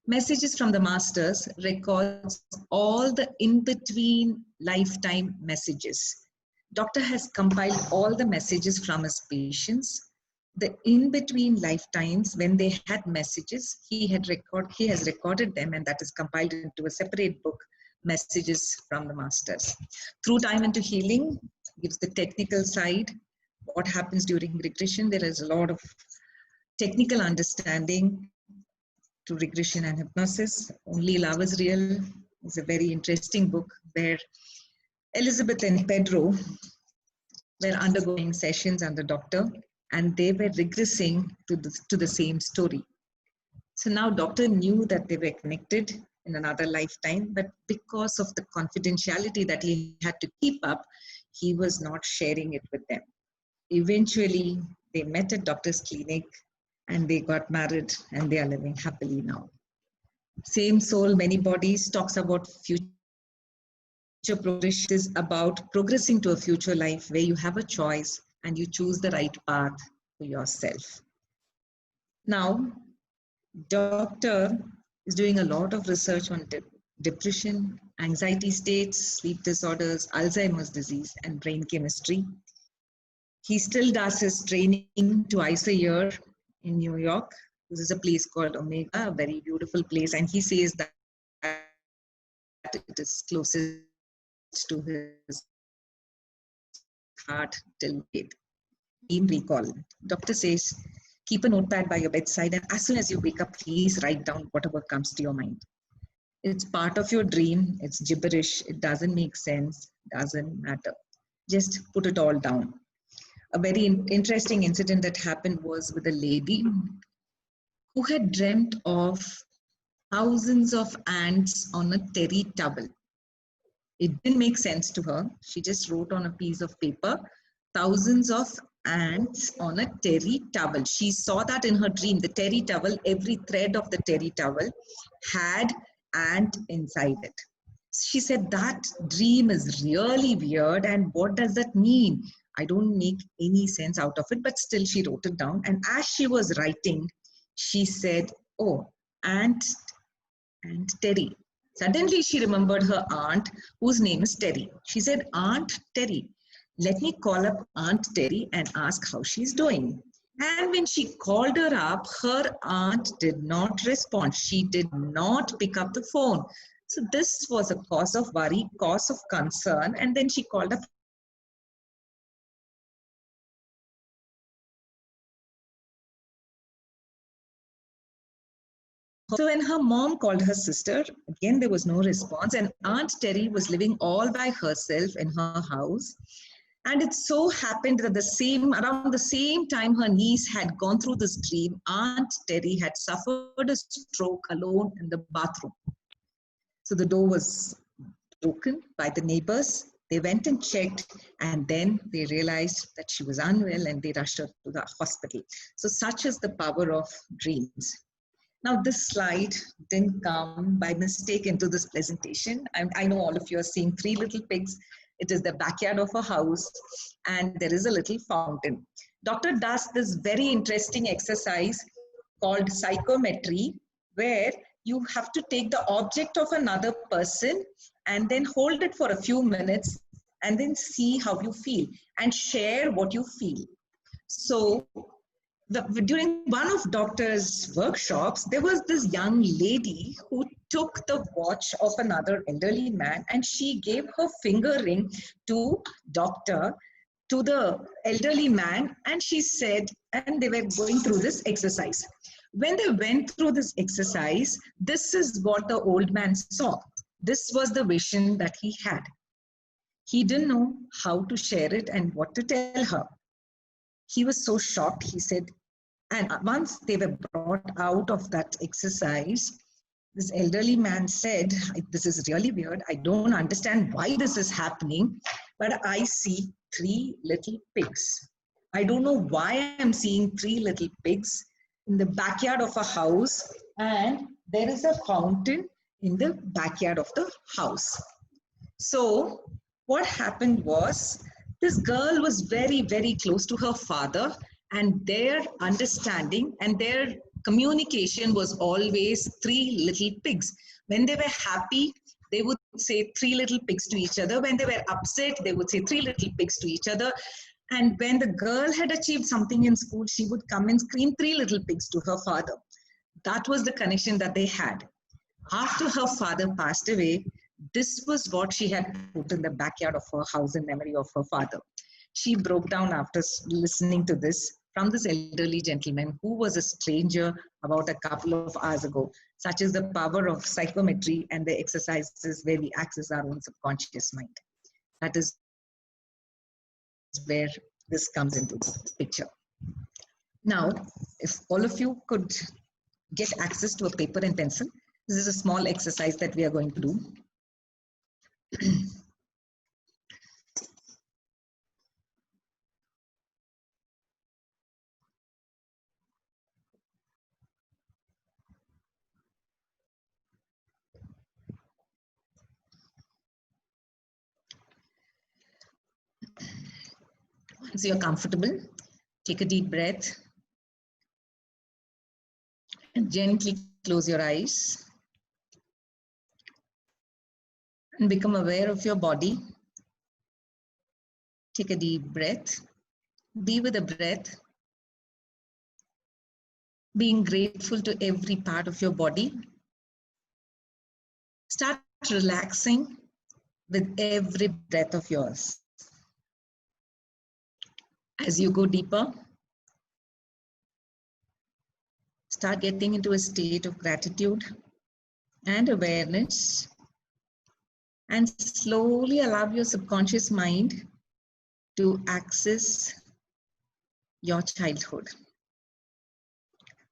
Messages from the Masters records all the in-between lifetime messages. Doctor has compiled all the messages from his patients. The in-between lifetimes, when they had messages, he has recorded them, and that is compiled into a separate book, Messages from the Masters. Through Time into Healing gives the technical side, what happens during regression. There is a lot of technical understanding to regression and hypnosis. Only Love is Real is a very interesting book where Elizabeth and Pedro were undergoing sessions under Doctor and they were regressing to the same story. So now Doctor knew that they were connected in another lifetime, but because of the confidentiality that he had to keep up, he was not sharing it with them. Eventually, they met at Doctor's clinic and they got married and they are living happily now. Same Soul, Many Bodies talks about future progression. Is about progressing to a future life where you have a choice and you choose the right path for yourself. Now, doctor is doing a lot of research on depression, anxiety states, sleep disorders, Alzheimer's disease, and brain chemistry. He still does his training twice a year in New York. This is a place called Omega, a very beautiful place, and he says that it is closest to his heart till date. Recall. Doctor says, keep a notepad by your bedside, and as soon as you wake up, please write down whatever comes to your mind. It's part of your dream. It's gibberish. It doesn't make sense. Doesn't matter. Just put it all down. A very interesting incident that happened was with a lady who had dreamt of thousands of ants on a terry towel. It didn't make sense to her. She just wrote on a piece of paper, thousands of ants on a terry towel. She saw that in her dream. The terry towel, every thread of the terry towel had ant inside it. She said, that dream is really weird, and what does that mean? I don't make any sense out of it, but still she wrote it down. And as she was writing, she said, oh, Aunt Terry. Suddenly she remembered her aunt, whose name is Terry. She said, Aunt Terry, let me call up Aunt Terry and ask how she's doing. And when she called her up, her aunt did not respond. She did not pick up the phone. So this was a cause of worry, cause of concern. And then she called up. So when her mom called her sister, again, there was no response. And Aunt Terry was living all by herself in her house. And it so happened that around the same time her niece had gone through this dream, Aunt Terry had suffered a stroke alone in the bathroom. So the door was broken by the neighbors. They went and checked, and then they realized that she was unwell, and they rushed her to the hospital. So such is the power of dreams. Now, this slide didn't come by mistake into this presentation. I know all of you are seeing three little pigs. It is the backyard of a house, and there is a little fountain. Doctor does this very interesting exercise called psychometry, where you have to take the object of another person and then hold it for a few minutes and then see how you feel and share what you feel. So during one of doctor's workshops, there was this young lady who took the watch of another elderly man, and she gave her finger ring to the elderly man, and she said, and they were going through this exercise. When they went through this exercise, this is what the old man saw. This was the vision that he had. He didn't know how to share it and what to tell her. He was so shocked. He said, and once they were brought out of that exercise, this elderly man said, this is really weird. I don't understand why this is happening, but I see three little pigs. I don't know why I'm seeing three little pigs in the backyard of a house, and there is a fountain in the backyard of the house. So what happened was, this girl was very, very close to her father, and their understanding and their communication was always three little pigs. When they were happy, they would say three little pigs to each other. When they were upset, they would say three little pigs to each other. And when the girl had achieved something in school, she would come and scream three little pigs to her father. That was the connection that they had. After her father passed away, this was what she had put in the backyard of her house in memory of her father. She broke down after listening to this from this elderly gentleman who was a stranger about a couple of hours ago. Such is the power of psychometry and the exercises where we access our own subconscious mind. That is where this comes into the picture. Now, if all of you could get access to a paper and pencil, this is a small exercise that we are going to do. So you're comfortable, take a deep breath and gently close your eyes and become aware of your body. Take a deep breath, be with the breath, being grateful to every part of your body. Start relaxing with every breath of yours. As you go deeper, start getting into a state of gratitude and awareness, and slowly allow your subconscious mind to access your childhood.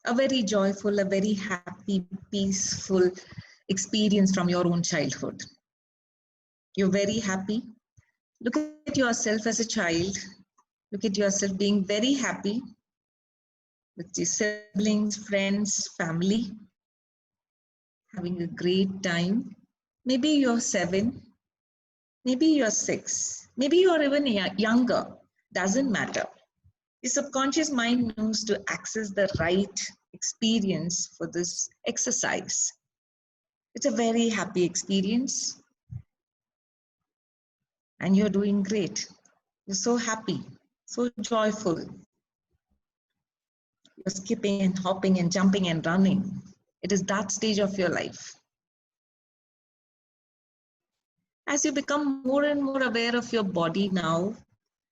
A very joyful, a very happy, peaceful experience from your own childhood. You're very happy. Look at yourself as a child. Look at yourself being very happy with your siblings, friends, family, having a great time. Maybe you're 7, maybe you're 6, maybe you're even younger. Doesn't matter. The subconscious mind knows to access the right experience for this exercise. It's a very happy experience and you're doing great. You're so happy, so joyful. You're skipping and hopping and jumping and running. It is that stage of your life. As you become more and more aware of your body now,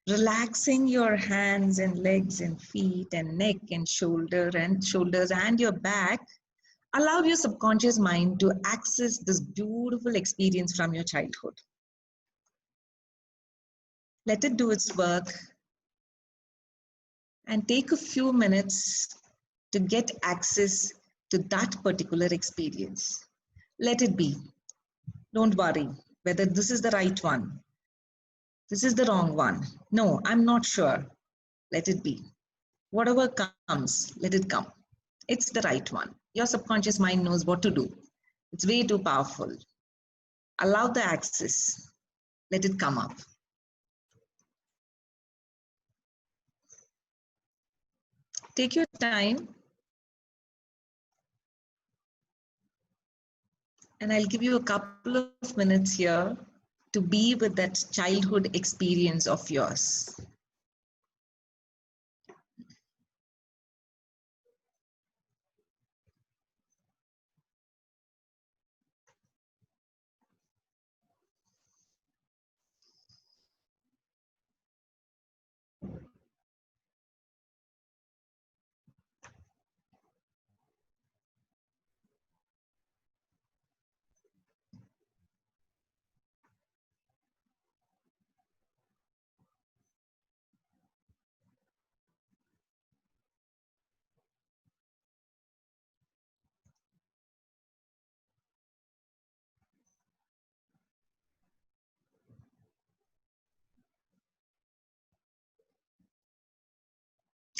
relaxing your hands and legs and feet and neck and shoulders and your back, allow your subconscious mind to access this beautiful experience from your childhood. Let it do its work and take a few minutes to get access to that particular experience. Let it be. Don't worry whether this is the right one. This is the wrong one. No, I'm not sure. Let it be. Whatever comes, let it come. It's the right one. Your subconscious mind knows what to do. It's way too powerful. Allow the access. Let it come up. Take your time. And I'll give you a couple of minutes here to be with that childhood experience of yours.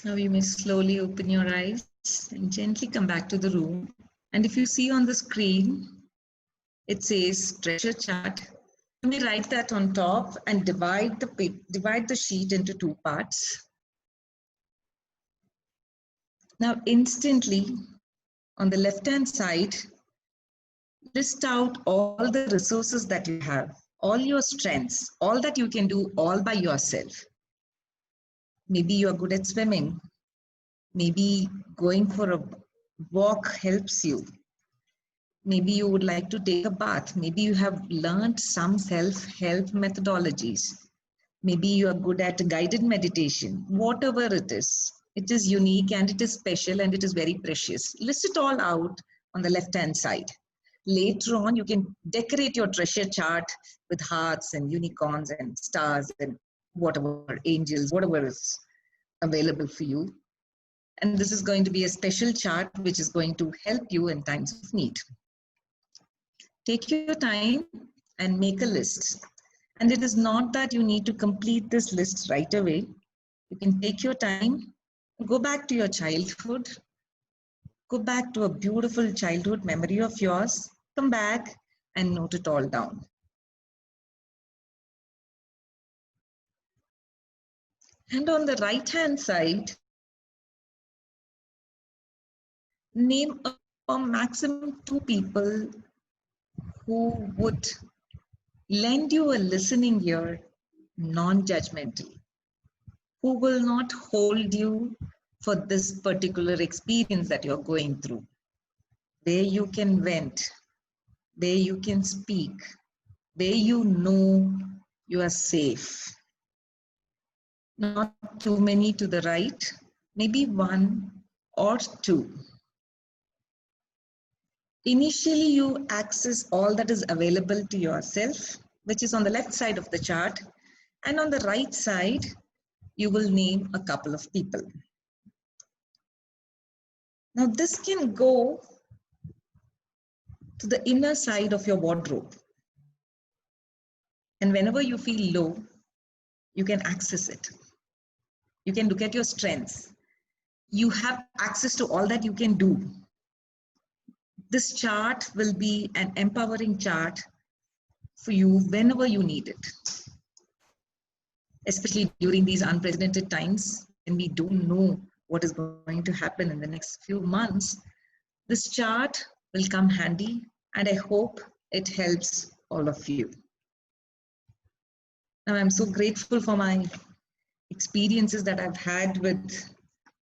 Now you may slowly open your eyes and gently come back to the room. And if you see on the screen, it says treasure chart. You may write that on top and divide the sheet into 2 parts. Now instantly on the left-hand side, list out all the resources that you have, all your strengths, all that you can do all by yourself. Maybe you are good at swimming. Maybe going for a walk helps you. Maybe you would like to take a bath. Maybe you have learned some self-help methodologies. Maybe you are good at guided meditation. Whatever it is unique and it is special and it is very precious. List it all out on the left-hand side. Later on, you can decorate your treasure chart with hearts and unicorns and stars and whatever, angels, whatever is available for you. And this is going to be a special chart which is going to help you in times of need. Take your time and make a list. And it is not that you need to complete this list right away. You can take your time, go back to your childhood, go back to a beautiful childhood memory of yours, come back and note it all down. And on the right hand side, name a maximum 2 people who would lend you a listening ear, non-judgmental, who will not hold you for this particular experience that you're going through, where you can vent, where you can speak, where you know you are safe. Not too many to the right, maybe 1 or 2. Initially, you access all that is available to yourself, which is on the left side of the chart. And on the right side, you will name a couple of people. Now, this can go to the inner side of your wardrobe. And whenever you feel low, you can access it. You can look at your strengths. You have access to all that you can do. This chart will be an empowering chart for you whenever you need it. Especially during these unprecedented times when we don't know what is going to happen in the next few months, this chart will come handy, and I hope it helps all of you. Now, I'm so grateful for my experiences that I've had with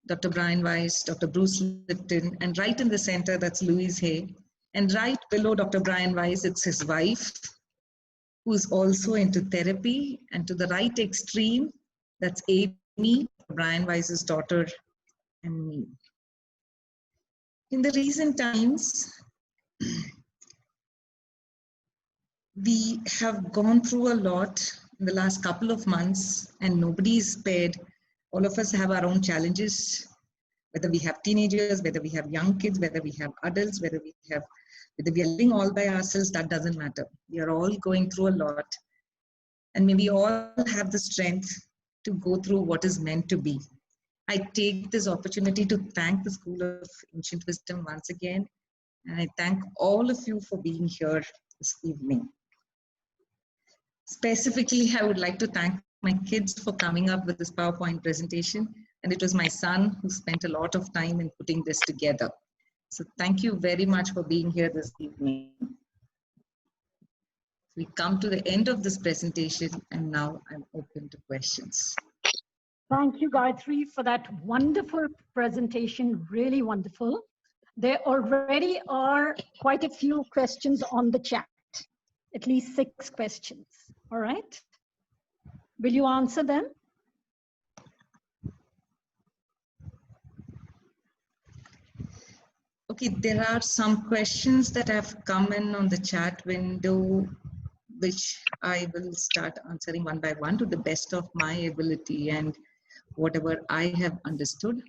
Dr. Brian Weiss, Dr. Bruce Lipton, and right in the center, that's Louise Hay. And right below Dr. Brian Weiss, it's his wife, who's also into therapy. And to the right extreme, that's Amy, Brian Weiss's daughter, and me. In the recent times, we have gone through a lot in the last couple of months, and nobody is spared. All of us have our own challenges, whether we have teenagers, whether we have young kids, whether we have adults, whether we are living all by ourselves, that doesn't matter. We are all going through a lot, and may we all have the strength to go through what is meant to be. I take this opportunity to thank the School of Ancient Wisdom once again, and I thank all of you for being here this evening. Specifically, I would like to thank my kids for coming up with this PowerPoint presentation, and it was my son who spent a lot of time in putting this together. So thank you very much for being here this evening. We come to the end of this presentation, and now I'm open to questions. Thank you, Gayatri, for that wonderful presentation, really wonderful. There already are quite a few questions on the chat, at least 6 questions, all right? Will you answer them? Okay, there are some questions that have come in on the chat window, which I will start answering one by one to the best of my ability and whatever I have understood.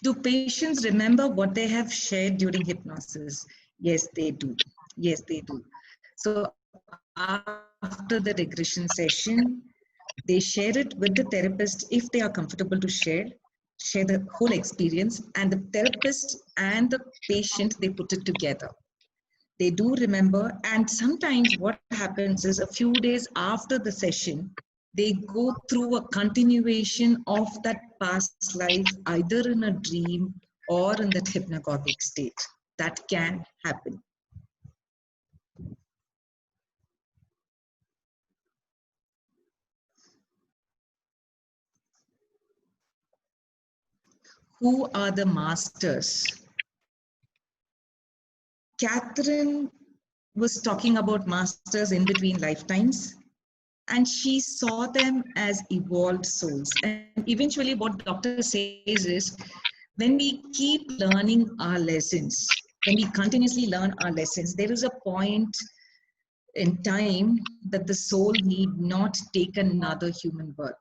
Do patients remember what they have shared during hypnosis? Yes, they do. Yes, they do. So after the regression session, they share it with the therapist if they are comfortable to share the whole experience, and the therapist and the patient, they put it together. They do remember, and sometimes what happens is a few days after the session, they go through a continuation of that past life, either in a dream or in that hypnagogic state. That can happen. Who are the masters? Catherine was talking about masters in between lifetimes, and she saw them as evolved souls. And eventually what doctor says is, when we keep learning our lessons, when we continuously learn our lessons, there is a point in time that the soul need not take another human birth.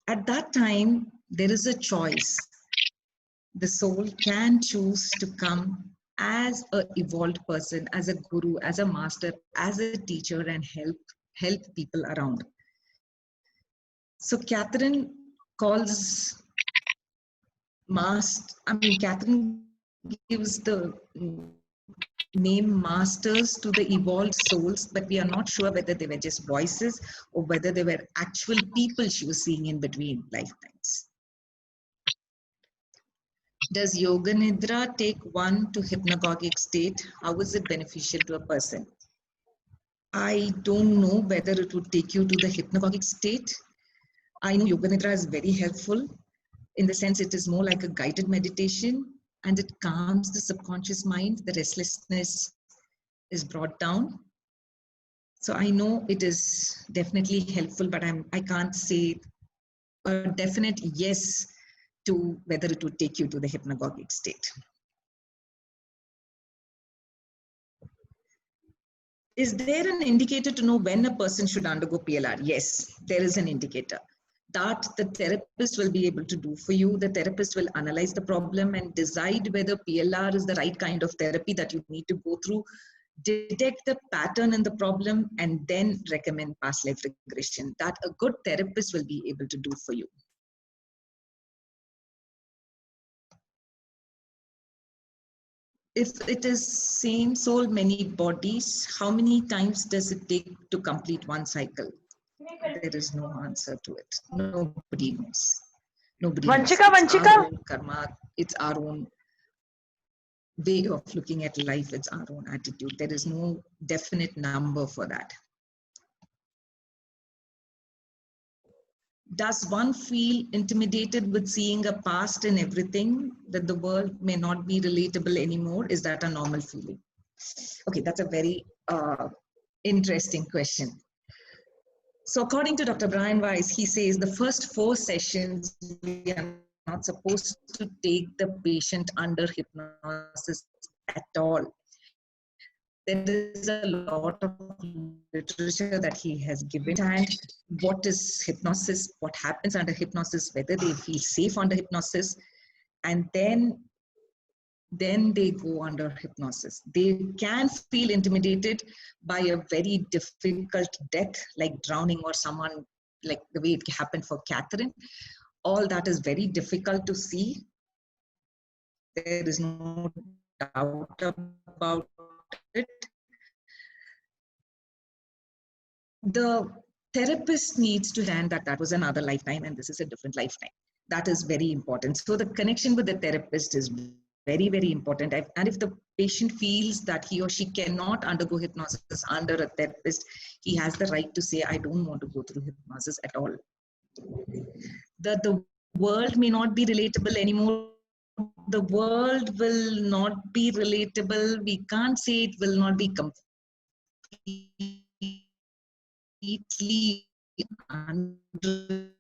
At that time, there is a choice. The soul can choose to come as an evolved person, as a guru, as a master, as a teacher, and help people around. So Catherine calls Catherine gives the name masters to the evolved souls, but we are not sure whether they were just voices or whether they were actual people she was seeing in between lifetimes. Does Yoga Nidra take one to hypnagogic state? How is it beneficial to a person? I don't know whether it would take you to the hypnagogic state. I know Yoga Nidra is very helpful in the sense it is more like a guided meditation, and it calms the subconscious mind. The restlessness is brought down. So I know it is definitely helpful, but I can't say a definite yes to whether it would take you to the hypnagogic state. Is there an indicator to know when a person should undergo PLR? Yes, there is an indicator. That the therapist will be able to do for you. The therapist will analyze the problem and decide whether PLR is the right kind of therapy that you need to go through, detect the pattern in the problem, and then recommend past life regression. That a good therapist will be able to do for you. If it is same soul, many bodies, how many times does it take to complete one cycle? There is no answer to it. Nobody knows. Nobody knows. It's our own karma. It's our own way of looking at life. It's our own attitude. There is no definite number for that. Does one feel intimidated with seeing a past in everything, that the world may not be relatable anymore? Is that a normal feeling? Okay, that's a very interesting question. So according to Dr. Brian Weiss, he says the first 4 sessions, we are not supposed to take the patient under hypnosis at all. There is a lot of literature that he has given, and what is hypnosis, what happens under hypnosis, whether they feel safe under hypnosis, and then they go under hypnosis. They can feel intimidated by a very difficult death, like drowning or someone, like the way it happened for Catherine. All that is very difficult to see. There is no doubt about it. The therapist needs to understand that that was another lifetime and this is a different lifetime. That is very important. So the connection with the therapist is very, very important. And if the patient feels that he or she cannot undergo hypnosis under a therapist, he has the right to say, I don't want to go through hypnosis at all. The world may not be relatable anymore. The world will not be relatable. We can't say it will not be completely unrelatable.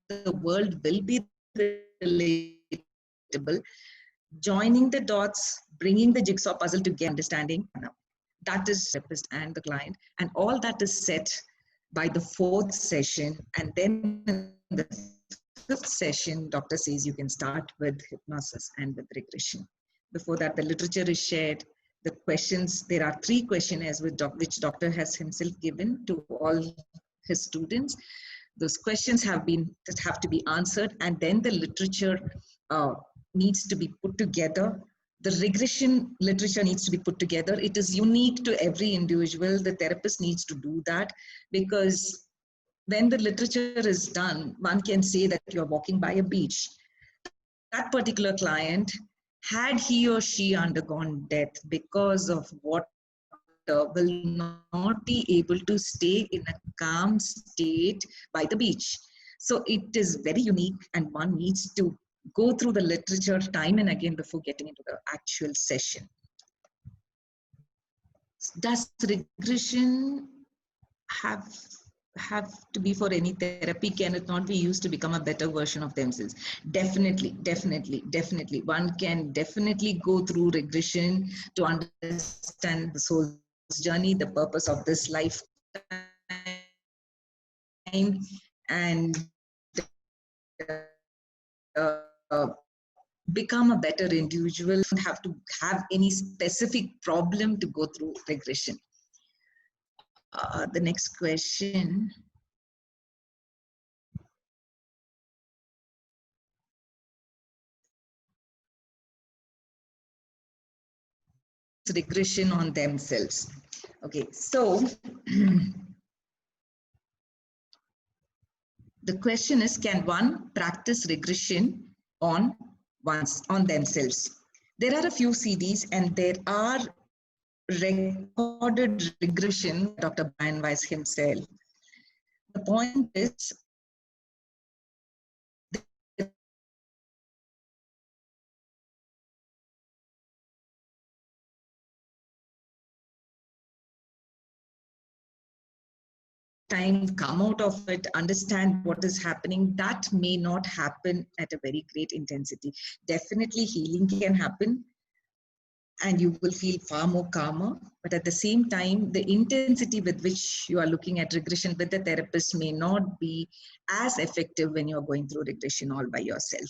The world will be relatable. Joining the dots, bringing the jigsaw puzzle together, understanding, that is the therapist and the client, and all that is set by the 4th session. And then in the 5th session, doctor says you can start with hypnosis and with regression. Before that, the literature is shared. The questions, there are 3 questionnaires which doctor has himself given to all his students. Those questions have to be answered, and then the literature needs to be put together. The regression literature needs to be put together. It is unique to every individual. The therapist needs to do that, because when the literature is done, one can say that you're walking by a beach. That particular client, had he or she undergone death because of water, will not be able to stay in a calm state by the beach. So it is very unique, and one needs to go through the literature time and again before getting into the actual session. Does regression have to be for any therapy? Can it not be used to become a better version of themselves? Definitely. One can definitely go through regression to understand the soul's journey, the purpose of this lifetime, and become a better individual. You don't have to have any specific problem to go through regression. The next question. regression on themselves. Okay, so the question is, can one practice regression on themselves? There are a few CDs and there are recorded regression by Dr. Brian Weiss himself. The point is, time, come out of it, understand what is happening. That may not happen at a very great intensity. Definitely healing can happen and you will feel far more calmer. But at the same time, the intensity with which you are looking at regression with the therapist may not be as effective when you're going through regression all by yourself.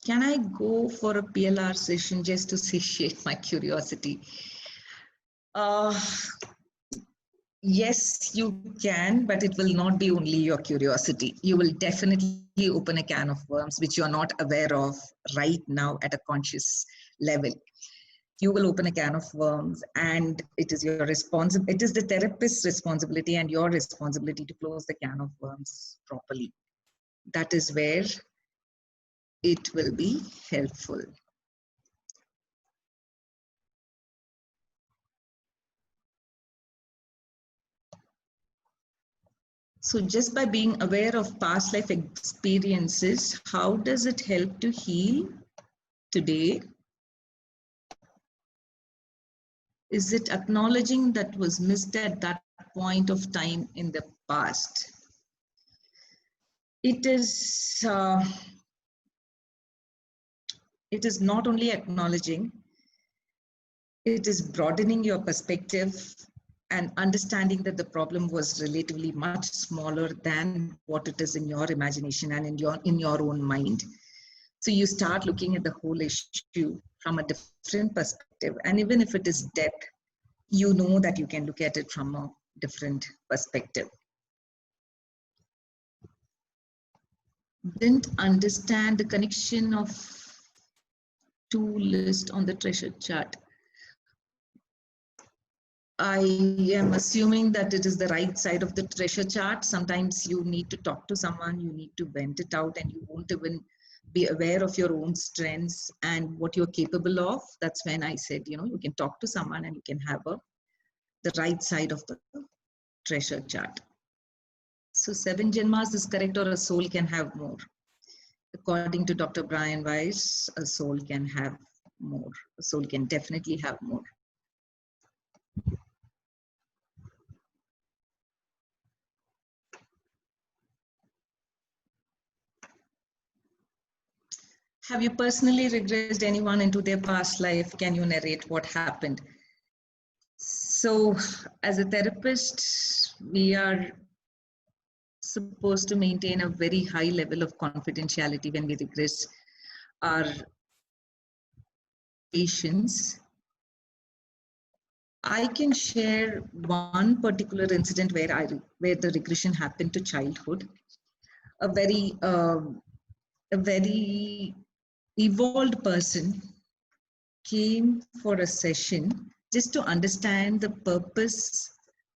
Can I go for a PLR session just to satiate my curiosity? Yes, you can, but it will not be only your curiosity. You will definitely open a can of worms, which you're not aware of right now at a conscious level. You will open a can of worms, and it is your responsibility. It is the therapist's responsibility and your responsibility to close the can of worms properly. That is where it will be helpful. So just by being aware of past life experiences, how does it help to heal today? Is it acknowledging that was missed at that point of time in the past? It is not only acknowledging, it is broadening your perspective and understanding that the problem was relatively much smaller than what it is in your imagination and in your own mind. So you start looking at the whole issue from a different perspective. And even if it is death, you know that you can look at it from a different perspective. Didn't understand the connection of two lists on the treasure chart. I am assuming that it is the right side of the treasure chart. Sometimes you need to talk to someone, you need to vent it out, and you won't even be aware of your own strengths and what you're capable of. That's when I said, you can talk to someone and you can have the right side of the treasure chart. So 7 Janmas is correct, or a soul can have more. According to Dr. Brian Weiss, a soul can have more. A soul can definitely have more. Have you personally regressed anyone into their past life? Can you narrate what happened? So as a therapist, we are supposed to maintain a very high level of confidentiality when we regress our patients. I can share one particular incident where the regression happened to childhood. A very evolved person came for a session just to understand the purpose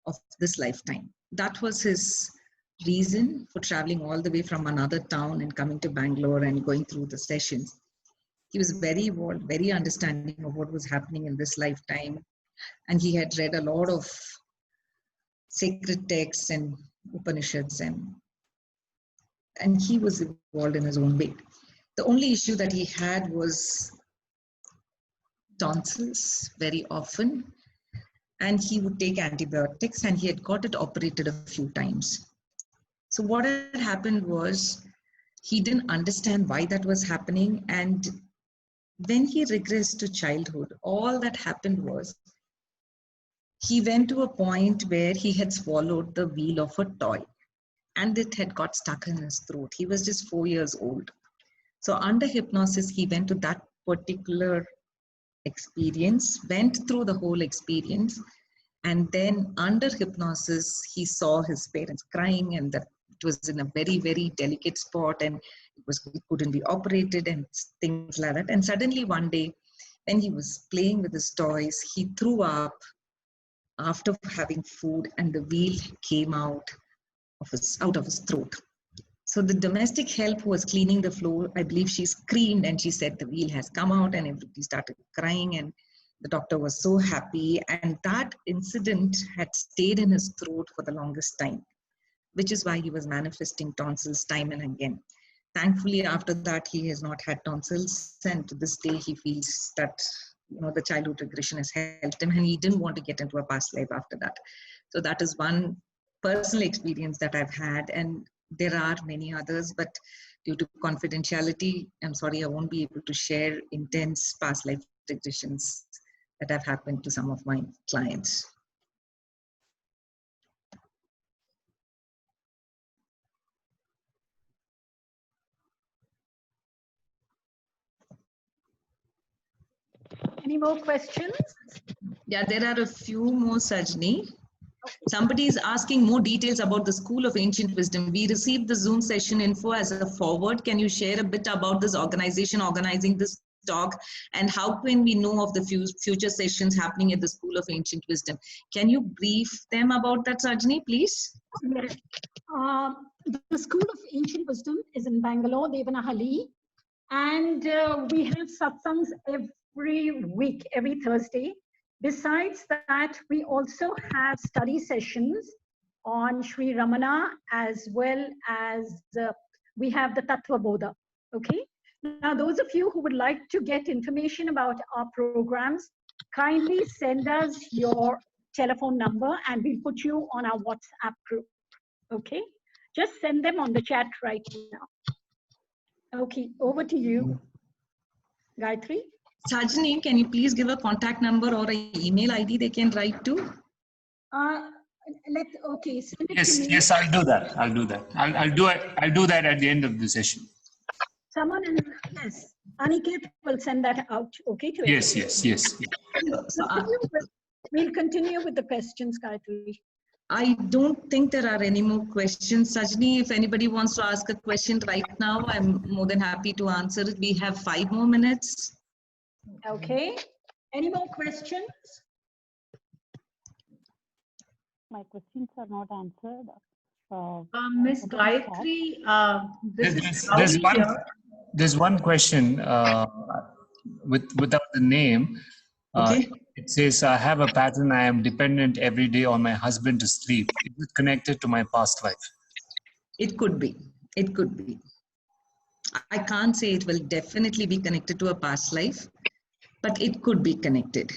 of this lifetime. That was his reason for traveling all the way from another town and coming to Bangalore and going through the sessions. He was very evolved, very understanding of what was happening in this lifetime. And he had read a lot of sacred texts and Upanishads, and he was evolved in his own way. The only issue that he had was tonsils very often, and he would take antibiotics, and he had got it operated a few times. So what had happened was he didn't understand why that was happening, and when he regressed to childhood, all that happened was he went to a point where he had swallowed the wheel of a toy and it had got stuck in his throat. He was just 4 years old. So under hypnosis, he went to that particular experience, went through the whole experience, And then under hypnosis, he saw his parents crying, and that it was in a very, very delicate spot, and it couldn't be operated and things like that. And suddenly one day, when he was playing with his toys, he threw up after having food, and the wheel came out of his throat. So the domestic help who was cleaning the floor, I believe she screamed and she said the wheel has come out, and everybody started crying, and the doctor was so happy. And that incident had stayed in his throat for the longest time, which is why he was manifesting tonsils time and again. Thankfully, after that, he has not had tonsils, and to this day, he feels that the childhood regression has helped him, and he didn't want to get into a past life after that. So that is one personal experience that I've had, and there are many others, but due to confidentiality, I'm sorry, I won't be able to share intense past life regressions that have happened to some of my clients. Any more questions? Yeah, there are a few more, Sajni. Somebody is asking more details about the School of Ancient Wisdom. We received the Zoom session info as a forward. Can you share a bit about this organization organizing this talk, and how can we know of the future sessions happening at the School of Ancient Wisdom? Can you brief them about that, Sajni, please? Yes. The School of Ancient Wisdom is in Bangalore, Devanahalli, and we have satsangs every week, every Thursday. Besides that, we also have study sessions on Sri Ramana, as well as we have the Tattva Bodha. Okay. Now, those of you who would like to get information about our programs, kindly send us your telephone number and we'll put you on our WhatsApp group. Okay. Just send them on the chat right now. Okay. Over to you, Gayatri. Sajni, can you please give a contact number or an email ID they can write to? Okay, send it Yes, to me. yes, I'll do that. I'll do that. I'll do that at the end of the session. Someone in, yes, Aniket will send that out. Okay, to Yes, yes, yes. We'll continue with the questions, Gayatri. I don't think there are any more questions. Sajni, if anybody wants to ask a question right now, I'm more than happy to answer it. We have 5 more minutes. Okay. Any more questions? My questions are not answered. Ms. Gayatri, there's one question without the name. Okay. It says, I have a pattern. I am dependent every day on my husband to sleep. Is it connected to my past life? It could be. It could be. I can't say it will definitely be connected to a past life, but it could be connected.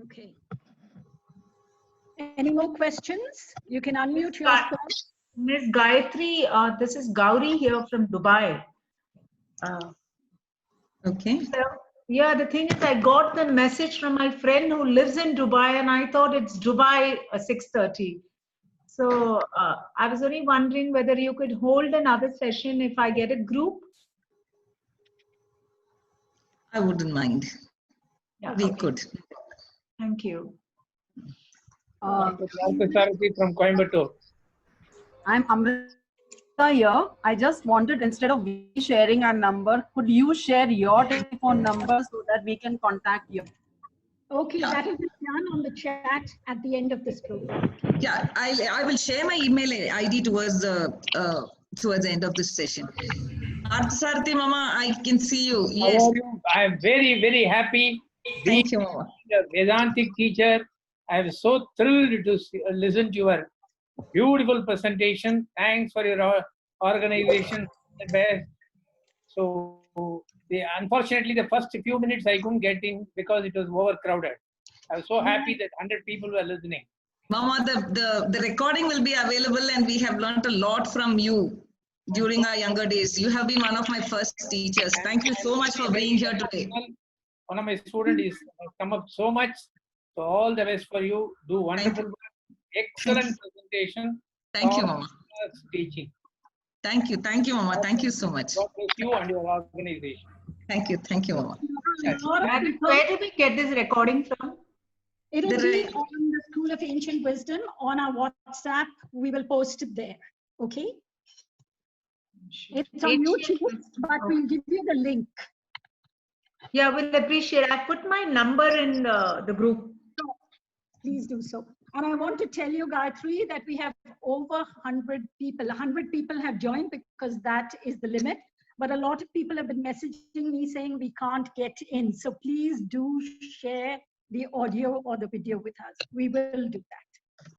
Okay. Any more questions? You can unmute yourself. Ms. Gayatri, this is Gauri here from Dubai. Okay. So, yeah, the thing is, I got the message from my friend who lives in Dubai, and I thought it's Dubai 6:30. So I was only wondering whether you could hold another session if I get a group. I wouldn't mind. Yeah, We okay. could. Thank you. From Coimbatore. I'm Amrita here. I just wanted, instead of we sharing our number, could you share your telephone number so that we can contact you? Okay, that will be done on the chat at the end of this program. Yeah, I will share my email ID towards the end of this session. Sarthi Mama, I can see you. Yes. How are you? I am very, very happy. Thank you, Mama. A Vedantic teacher. I am so thrilled to listen to your beautiful presentation. Thanks for your organization. The best. So, unfortunately, the first few minutes I couldn't get in because it was overcrowded. I was so happy that 100 people were listening. Mama, the recording will be available, and we have learned a lot from you during our younger days. You have been one of my first teachers. Thank you so much for being here today. One of my students has come up so much. So all the best for you. Do wonderful work. Excellent presentation. Thank you, Mama. Teaching. Thank you, Mama. Thank you so much. God bless you and your organization. Thank you, Mama. Where did we get this recording from? It'll The be right- on the School of Ancient Wisdom on our WhatsApp. We will post it there. Okay. It's on Ancient YouTube, wisdom. but we'll give you the link. Yeah, we'll appreciate. I put my number in the group. Please do so. And I want to tell you, Gayatri, that we have over 100 people. 100 people have joined because that is the limit. But a lot of people have been messaging me saying we can't get in. So please do share the audio or the video with us. We will do that.